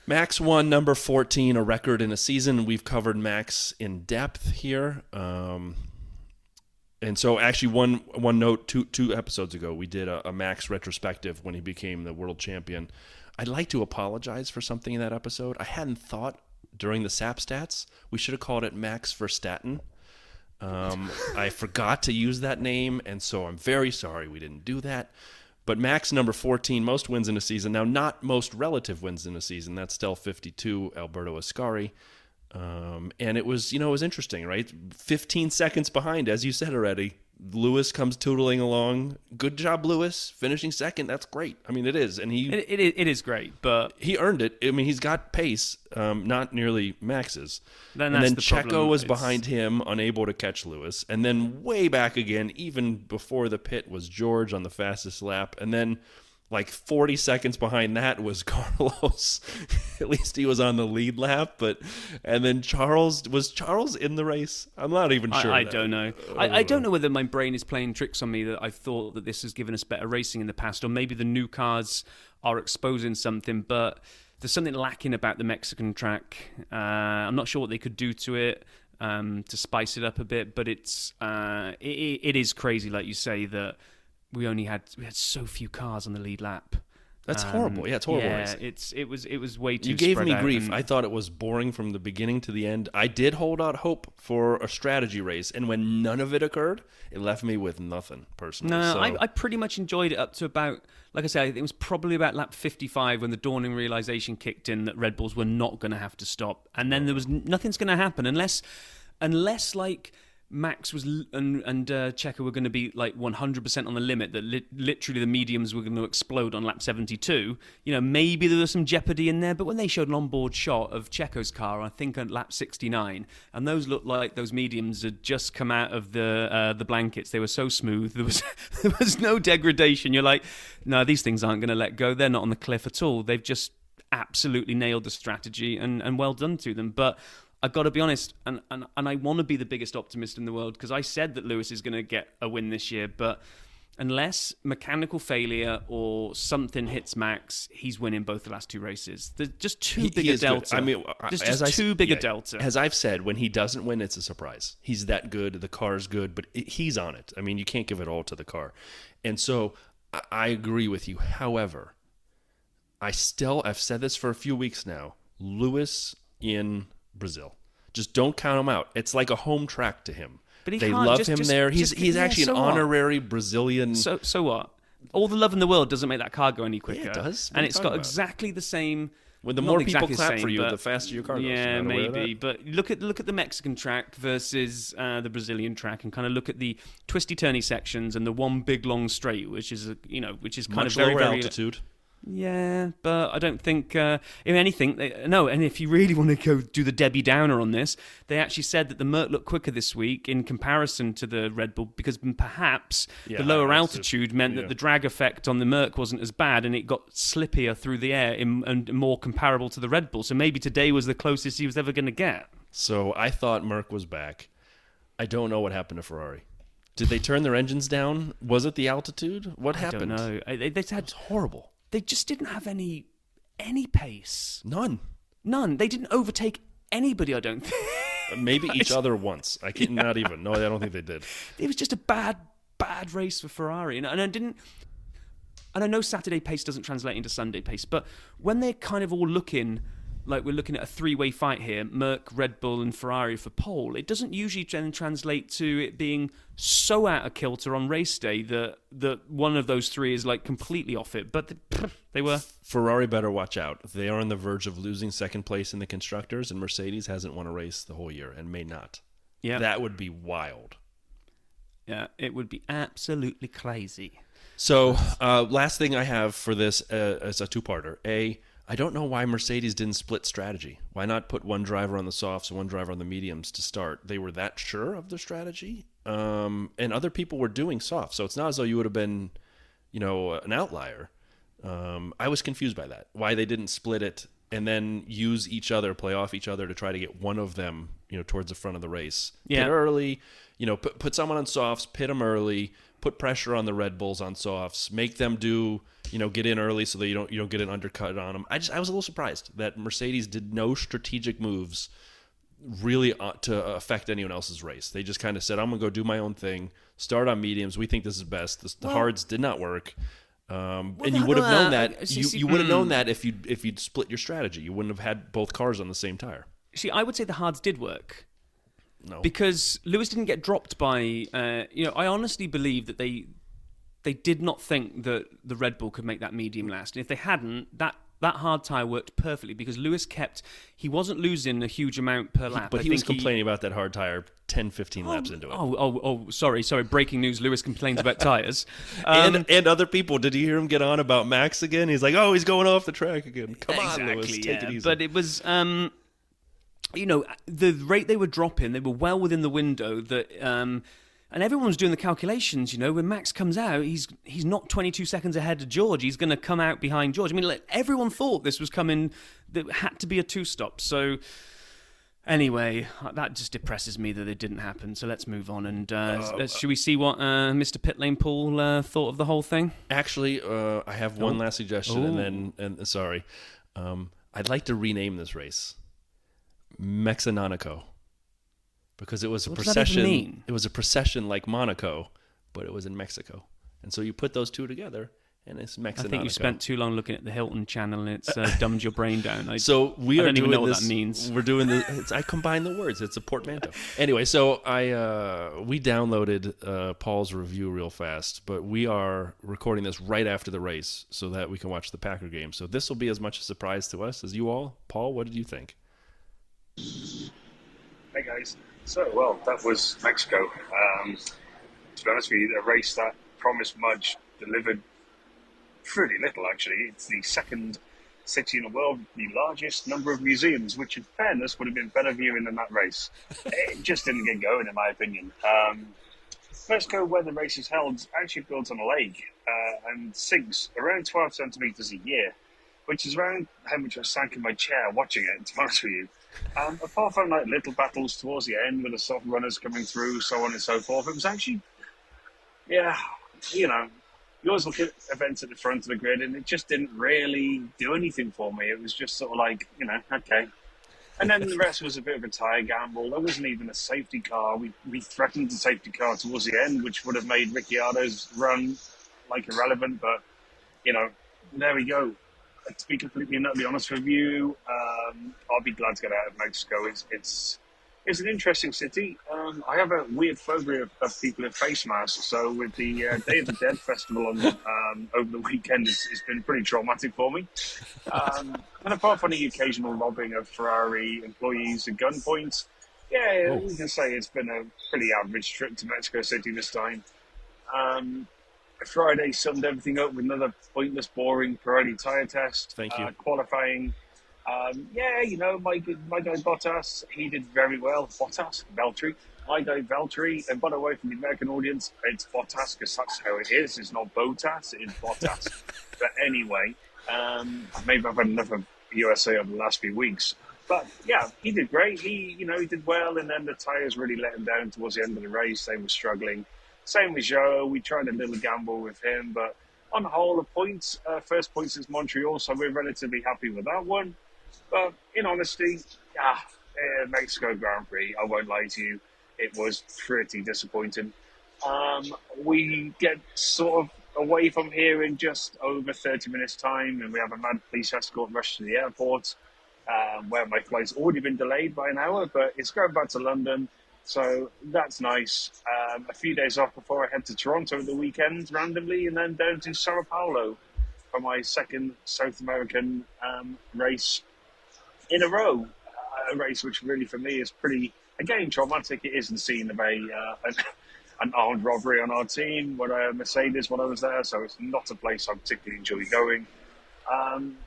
Max won number 14, a record in a season. We've covered Max in depth here. And so actually one note, two episodes ago, we did a Max retrospective when he became the world champion. I'd like to apologize for something in that episode. I hadn't thought during the SAP stats, we should have called it Max Verstappen. I forgot to use that name, and so I'm very sorry we didn't do that. But Max, number 14, most wins in a season. Now, not most relative wins in a season. That's still 52, Alberto Ascari. And it was interesting, right? 15 seconds behind, as you said already. Lewis comes tootling along. Good job, Lewis. Finishing second. That's great. I mean, it is. And it is great, but he earned it. I mean, he's got pace, not nearly Max's. Then Checo was behind him, unable to catch Lewis. And then way back again, even before the pit, was George on the fastest lap. And then like 40 seconds behind that was Carlos. At least he was on the lead lap. And then was Charles in the race? I'm not even sure. I don't know. I don't know whether my brain is playing tricks on me that I thought that this has given us better racing in the past, or maybe the new cars are exposing something, but there's something lacking about the Mexican track. I'm not sure what they could do to it to spice it up a bit, but it is crazy, like you say, that we had so few cars on the lead lap. That's horrible. Yeah, it's horrible. Yeah, it was way too. You gave me grief. And I thought it was boring from the beginning to the end. I did hold out hope for a strategy race, and when none of it occurred, it left me with nothing personally. No, I pretty much enjoyed it up to about, like I said, it was probably about lap 55 when the dawning realization kicked in that Red Bulls were not going to have to stop, and then there was nothing's going to happen unless like Max was and Checo were going to be like 100% on the limit, that literally the mediums were going to explode on lap 72. Maybe there was some jeopardy in there, but when they showed an onboard shot of Checo's car, I think at lap 69, and those looked like those mediums had just come out of the blankets. They were so smooth. There was no degradation. You're like, no, these things aren't going to let go. They're not on the cliff at all. They've just absolutely nailed the strategy, and well done to them. But I've got to be honest, and I want to be the biggest optimist in the world, because I said that Lewis is going to get a win this year, but unless mechanical failure or something hits Max, he's winning both the last 2 races. There's just too big a delta. Good. I mean, just too big a delta. As I've said, when he doesn't win, it's a surprise. He's that good. The car's good, but he's on it. I mean, you can't give it all to the car. And so I agree with you. However, I've said this for a few weeks now. Lewis in Brazil. Just don't count him out. It's like a home track to him. But he they can't love just, him just, there. Just, He's actually so an honorary Brazilian. So what? All the love in the world doesn't make that car go any quicker. Yeah, it does. And it's got exactly the same. When the more people exactly clap same, for you, but, the faster your car goes. Yeah, maybe. But look at the Mexican track versus the Brazilian track, and kind of look at the twisty turny sections and the one big long straight, which is kind much of very lower very altitude. Yeah, but I don't think, if anything, and if you really want to go do the Debbie Downer on this, they actually said that the Merc looked quicker this week in comparison to the Red Bull, because perhaps the lower altitude meant that the drag effect on the Merc wasn't as bad, and it got slippier through the air and more comparable to the Red Bull. So maybe today was the closest he was ever going to get. So I thought Merc was back. I don't know what happened to Ferrari. Did they turn their engines down? Was it the altitude? What happened? I don't know. They had It's horrible. They just didn't have any pace. None. They didn't overtake anybody, I don't think. Maybe each other once. I can't, not even. No, I don't think they did. It was just a bad race for Ferrari, and I know Saturday pace doesn't translate into Sunday pace, but when they're kind of all looking like we're looking at a three-way fight here, Merc, Red Bull, and Ferrari for pole, it doesn't usually then translate to it being so out of kilter on race day that one of those three is like completely off it. But they were. Ferrari better watch out. They are on the verge of losing second place in the constructors, and Mercedes hasn't won a race the whole year and may not. Yeah, that would be wild. Yeah, it would be absolutely crazy. So, last thing I have for this is a two-parter. I don't know why Mercedes didn't split strategy. Why not put one driver on the softs and one driver on the mediums to start? They were that sure of their strategy, and other people were doing softs. So it's not as though you would have been, an outlier. I was confused by that. Why they didn't split it and then use each other, play off each other to try to get one of them, towards the front of the race. Yeah. Pit early, put someone on softs, pit them early, put pressure on the Red Bulls on softs, make them do, get in early so that you don't get an undercut on them. I was a little surprised that Mercedes did no strategic moves really to affect anyone else's race. They just kind of said, I'm going to go do my own thing, start on mediums. We think this is best. The hards did not work. And you would have known that. You would have known that if you'd split your strategy. You wouldn't have had both cars on the same tire. See, I would say the hards did work. No. Because Lewis didn't get dropped by... I honestly believe that they did not think that the Red Bull could make that medium last. And if they hadn't, that hard tyre worked perfectly because Lewis he wasn't losing a huge amount per lap. But he was complaining about that hard tyre 10, 15 laps into it. Sorry. Breaking news, Lewis complains about tyres. And other people, did you hear him get on about Max again? He's like, he's going off the track again. Come on, Lewis, take it easy. But it was... the rate they were dropping, they were well within the window that, and everyone was doing the calculations. When Max comes out, he's not 22 seconds ahead of George. He's going to come out behind George. I mean, everyone thought this was coming. That had to be a two-stop. So anyway, that just depresses me that it didn't happen. So let's move on and should we see what Mr. Pitlane Paul thought of the whole thing? Actually, I have one last suggestion, and sorry, I'd like to rename this race Mexinonico, because it was a procession. Does that even mean? It was a procession like Monaco, but it was in Mexico, and so you put those two together, and it's Mexinonico. I think you spent too long looking at the Hilton channel, and it's dumbed your brain down. I don't even know what that means. We're doing this. I combine the words. It's a portmanteau. Anyway, so we downloaded Paul's review real fast, but we are recording this right after the race so that we can watch the Packer game. So this will be as much a surprise to us as you all. Paul, what did you think? Hey guys. So, that was Mexico. To be honest with you, a race that promised much, delivered pretty little actually. It's the second city in the world, the largest number of museums, which in fairness would have been better viewing than that race. It just didn't get going in my opinion. Mexico, where the race is held, actually builds on a lake and sinks around 12 centimetres a year, which is around how much I sank in my chair watching it, to be honest with you. Apart from little battles towards the end with the soft runners coming through, so on and so forth, it was actually, you always look at events at the front of the grid and it just didn't really do anything for me. It was just sort of like, okay. And then the rest was a bit of a tyre gamble. There wasn't even a safety car. We threatened the safety car towards the end, which would have made Ricciardo's run irrelevant, but, there we go. to be completely and utterly honest with you, I'll be glad to get out of Mexico. It's an interesting city. I have a weird phobia of people in face masks. So with the Day of the Dead festival on over the weekend, it's been pretty traumatic for me. And apart from the occasional robbing of Ferrari employees at gunpoint, yeah, we can say it's been a pretty average trip to Mexico City this time. Friday summed everything up with another pointless, boring Pirelli tyre test. Thank you. Qualifying. My guy Bottas, he did very well. Bottas, Valtteri. My guy Valtteri. And by the way, for the American audience, it's Bottas because that's how it is. It's not Botas, it's Bottas. But anyway, maybe I've had enough of USA over the last few weeks. But yeah, he did great. He did well, and then the tyres really let him down towards the end of the race. They were struggling. Same with Joe. We tried a little gamble with him, but on the whole, the points, first point since Montreal, so we're relatively happy with that one. But in honesty, Mexico Grand Prix, I won't lie to you, it was pretty disappointing. We get sort of away from here in just over 30 minutes' time, and we have a mad police escort rush to the airport, where my flight's already been delayed by an hour, but it's going back to London. So that's nice. A few days off before I head to Toronto at the weekend randomly, and then down to Sao Paulo for my second South American race in a row. A race which really for me is pretty, again, traumatic. It is the scene of an armed robbery on our team, Mercedes, when I was there, so it's not a place I particularly enjoy going. And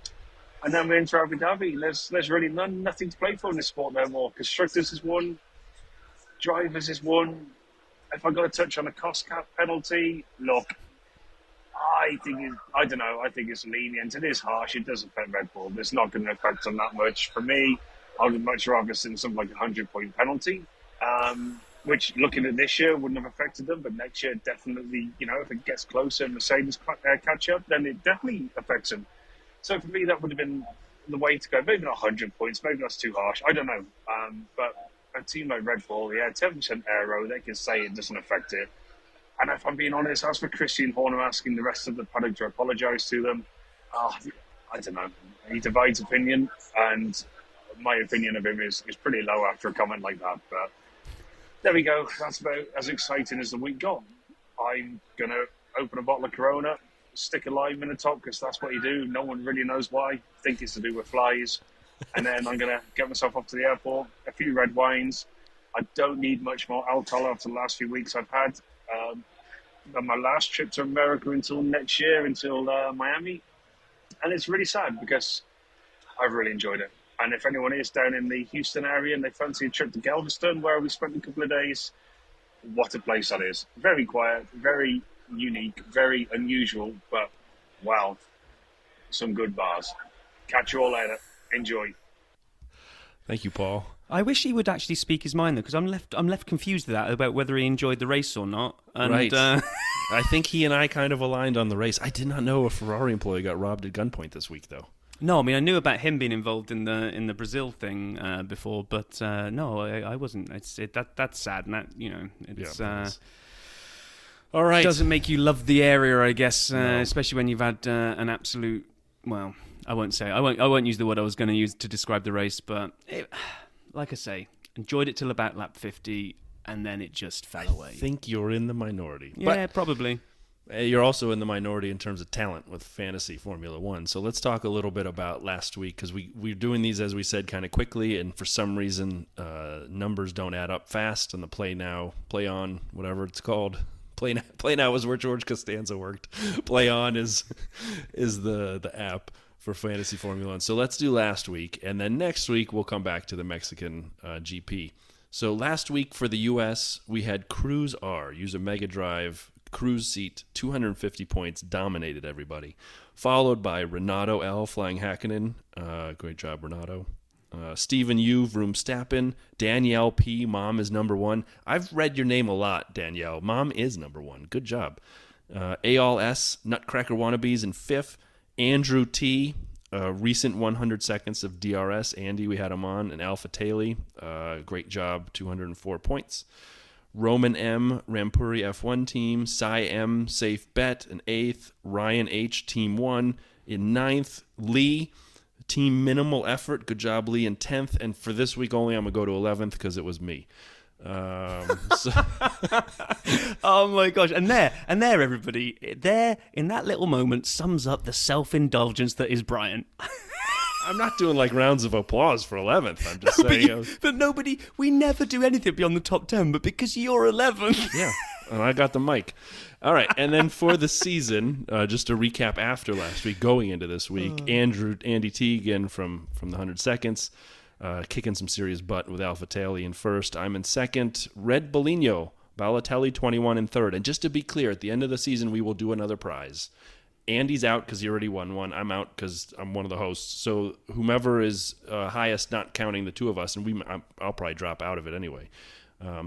then we're into Abu Dhabi. There's really nothing to play for in this sport no more. Constructors is one. Drivers is one. If I got to touch on a cost cap penalty, look, I don't know. I think it's lenient. It is harsh. It does affect Red Bull. It's not going to affect them that much. For me, I would much rather see something like a 100-point penalty, which looking at this year wouldn't have affected them, but next year definitely, if it gets closer and Mercedes catch up, then it definitely affects them. So for me, that would have been the way to go. Maybe not 100 points. Maybe that's too harsh. I don't know. But a team like Red Bull, 10% aero, they can say it doesn't affect it. And if I'm being honest, as for Christian Horner asking the rest of the paddock to apologise to them, I don't know. He divides opinion, and my opinion of him is pretty low after a comment like that. But there we go. That's about as exciting as the week got. I'm going to open a bottle of Corona, stick a lime in the top, because that's what you do. No one really knows why. I think it's to do with flies. And then I'm going to get myself off to the airport, a few red wines. I don't need much more alcohol after the last few weeks I've had. On my last trip to America until next year, until Miami. And it's really sad because I've really enjoyed it. And if anyone is down in the Houston area and they fancy a trip to Galveston, where we spent a couple of days, what a place that is. Very quiet, very unique, very unusual, but wow, some good bars. Catch you all later. Enjoy. Thank you, Paul. I wish he would actually speak his mind though, because I'm left confused about whether he enjoyed the race or not. And, right. I think he and I kind of aligned on the race. I did not know a Ferrari employee got robbed at gunpoint this week, though. No, I mean I knew about him being involved in the Brazil thing before, but no, I wasn't. That's sad, and that it's. All right. Doesn't make you love the area, I guess, No. especially when you've had an absolute. Well, I won't use the word I was going to use to describe the race, but like I say, enjoyed it till about lap 50, and then it just fell away. I think you're in the minority. Yeah, probably. You're also in the minority in terms of talent with fantasy Formula One. So let's talk a little bit about last week, because we're doing these, as we said, kind of quickly, and for some reason numbers don't add up fast, and the play on, whatever it's called. Play Now is where George Costanza worked. Play On is the app for fantasy Formula One. So let's do last week, and then next week we'll come back to the Mexican GP. So last week for the U.S., we had Cruz R, use a Mega Drive cruise seat, 250 points, dominated everybody. Followed by Renato L, flying Hakkinen. Great job, Renato. Stephen U, Vroomstappen. Danielle P, Mom is number one. I've read your name a lot, Danielle. Mom is number one. Good job. Al S, Nutcracker Wannabes in fifth. Andrew T, recent 100 seconds of DRS. Andy, we had him on. And Alpha Taylor, great job, 204 points. Roman M, Rampuri F1 team. Cy M, Safe Bet in eighth. Ryan H, Team 1 in 9th. Lee, team minimal effort. Good job, Lee, in 10th. And for this week only, I'm going to go to 11th because it was me. So. Oh my gosh. And there, everybody, there, in that little moment, sums up the self-indulgence that is Brian. I'm not doing like rounds of applause for 11th. I'm just saying. But nobody, we never do anything beyond the top 10, but because you're 11th. Yeah, and I got the mic. All right, and then for the season, just to recap after last week, going into this week, Andy Teagan from the 100 Seconds, kicking some serious butt with Alpha Tally in first. I'm in second. Red Bolino, Balotelli 21 in third. And just to be clear, at the end of the season, we will do another prize. Andy's out because he already won one. I'm out because I'm one of the hosts. So whomever is highest, not counting the two of us, and I'll probably drop out of it anyway.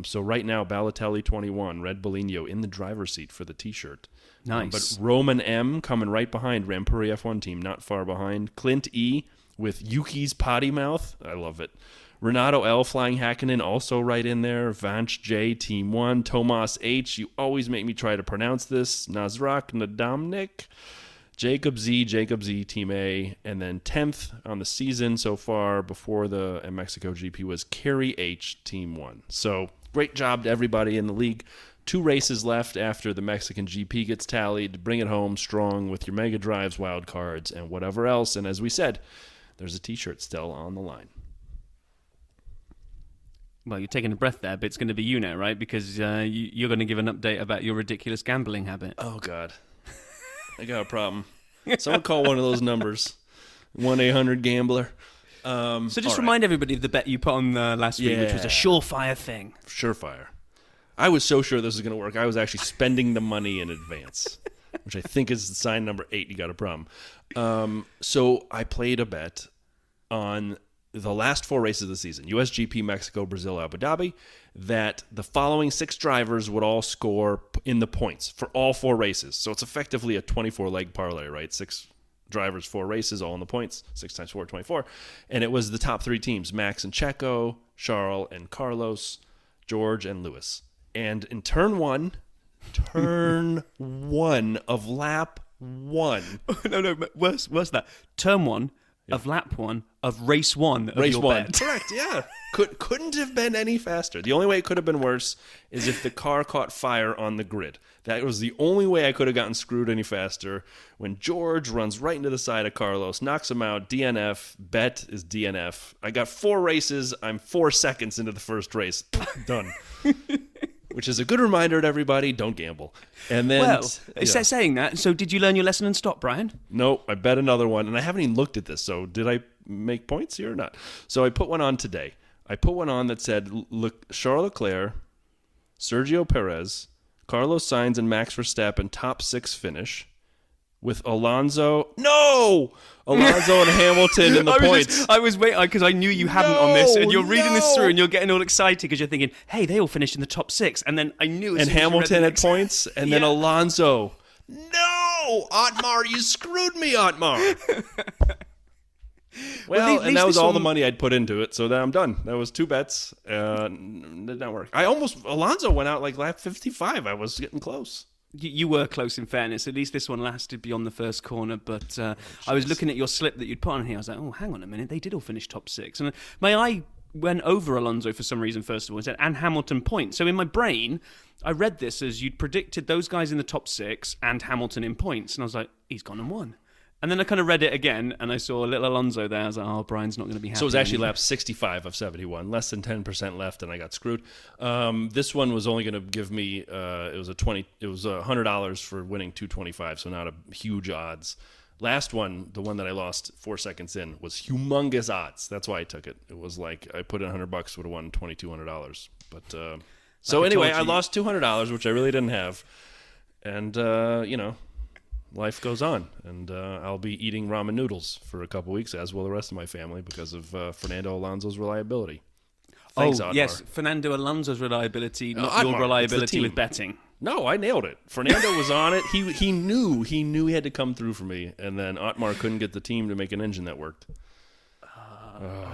So right now, Balotelli 21, Red Bolino in the driver's seat for the T-shirt. Nice. But Roman M coming right behind Rampuri F1 team, not far behind. Clint E with Yuki's potty mouth. I love it. Renato L flying Hakkinen also right in there. Vanch J team 1. Tomas H. You always make me try to pronounce this. Nazrak Nadamnik. Jacob Z team A. And then 10th on the season so far before the Mexico GP was Kerry H team 1. So great job to everybody in the league. 2 races left after the Mexican GP gets tallied. Bring it home strong with your Mega Drives, wild cards, and whatever else. And as we said, there's a T-shirt still on the line. Well, you're taking a breath there, but it's going to be you now, right? Because you're going to give an update about your ridiculous gambling habit. Oh, God. I got a problem. Someone call one of those numbers. 1-800-GAMBLER. So just remind everybody of the bet you put on last week, which was a surefire thing. Surefire. I was so sure this was going to work. I was actually spending the money in advance, which I think is the sign number 8. You got a problem. So I played a bet on the last 4 races of the season, USGP, Mexico, Brazil, Abu Dhabi, that the following 6 drivers would all score in the points for all 4 races. So it's effectively a 24-leg parlay, right? 6 drivers, 4 races, all in the points. 6 times 4, 24. And it was the top 3 teams, Max and Checo, Charles and Carlos, George and Lewis. And in turn one of lap 1. No, worse that. Turn 1 of lap 1 of race 1 of race your 1. bet. Correct, yeah. Couldn't have been any faster. The only way it could have been worse is if the car caught fire on the grid. That was the only way I could have gotten screwed any faster. When George runs right into the side of Carlos, knocks him out, DNF, bet is DNF. I got 4 races. I'm 4 seconds into the first race. Done. Which is a good reminder to everybody, don't gamble. And then, saying that, so did you learn your lesson and stop, Brian? No, I bet another one, and I haven't even looked at this, so did I make points here or not? So I put one on today. I put one on that said, Charles Leclerc, Sergio Perez, Carlos Sainz, and Max Verstappen top 6 finish. With Alonso and Hamilton in the points. I was waiting because I knew you hadn't on this, and you're reading this through, and you're getting all excited because you're thinking, "Hey, they all finished in the top 6," and then I knew. And Hamilton at points, and then Alonso. No, Otmar, you screwed me, Otmar. Well, and that was all the money I'd put into it, so then I'm done. That was 2 bets. Did not work. Alonso went out like lap 55. I was getting close. You were close, in fairness. At least this one lasted beyond the first corner. But I was looking at your slip that you'd put on here. I was like, oh, hang on a minute. They did all finish top 6. And my eye went over Alonso for some reason, first of all, and Hamilton points. So in my brain, I read this as you'd predicted those guys in the top 6 and Hamilton in points. And I was like, he's gone and won. And then I kind of read it again, and I saw a little Alonso there. I was like, oh, Brian's not going to be happy. So it was actually lap 65 of 71, less than 10% left, and I got screwed. This one was only going to give me it was $100 for winning 225, so not a huge odds. Last one, the one that I lost 4 seconds in, was humongous odds. That's why I took it. It was like I put in $100, would have won $2,200. But so anyway, I lost $200, which I really didn't have, and life goes on, and I'll be eating ramen noodles for a couple weeks, as will the rest of my family, because of Fernando Alonso's reliability. Thanks, Otmar. Yes, Fernando Alonso's reliability, not your reliability with betting. No, I nailed it. Fernando was on it. He knew he had to come through for me, and then Otmar couldn't get the team to make an engine that worked.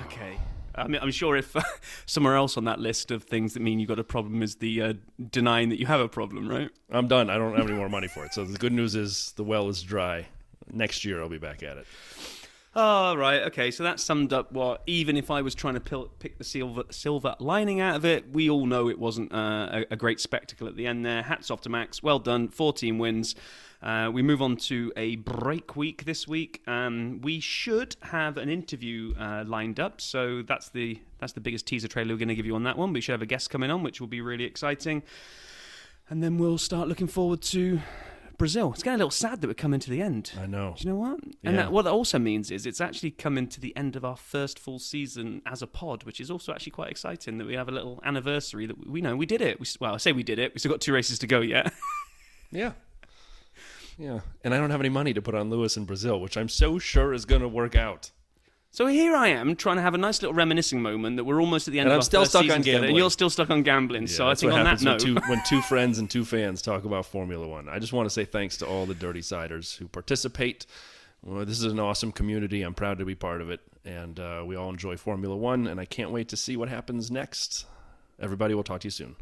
Okay. I mean, I'm sure if somewhere else on that list of things that mean you got a problem is the denying that you have a problem, right? I'm done. I don't have any more money for it. So the good news is the well is dry. next year I'll be back at it. Oh, right. Okay, so that summed up what, even if I was trying to pick the silver lining out of it, we all know it wasn't a great spectacle at the end there. Hats off to Max. Well done. 14 wins. We move on to a break week this week. We should have an interview lined up, so that's the biggest teaser trailer we're going to give you on that one. We should have a guest coming on, which will be really exciting. And then we'll start looking forward to Brazil. It's getting a little sad that we're coming to the end. I know. Do you know what? Yeah. And what that also means is it's actually coming to the end of our first full season as a pod, which is also actually quite exciting that we have a little anniversary that we know we did it. I say we did it. We still got 2 races to go yet. Yeah. Yeah. And I don't have any money to put on Lewis in Brazil, which I'm so sure is going to work out. So here I am trying to have a nice little reminiscing moment that we're almost at the end And of I'm our still first stuck season on together, gambling. and you're still stuck on gambling. Yeah, So I that's think what on that happens note, when two friends and two fans talk about Formula One. I just want to say thanks to all the Dirty Siders who participate. Well, this is an awesome community. I'm proud to be part of it. And we all enjoy Formula One, and I can't wait to see what happens next. Everybody, we'll talk to you soon.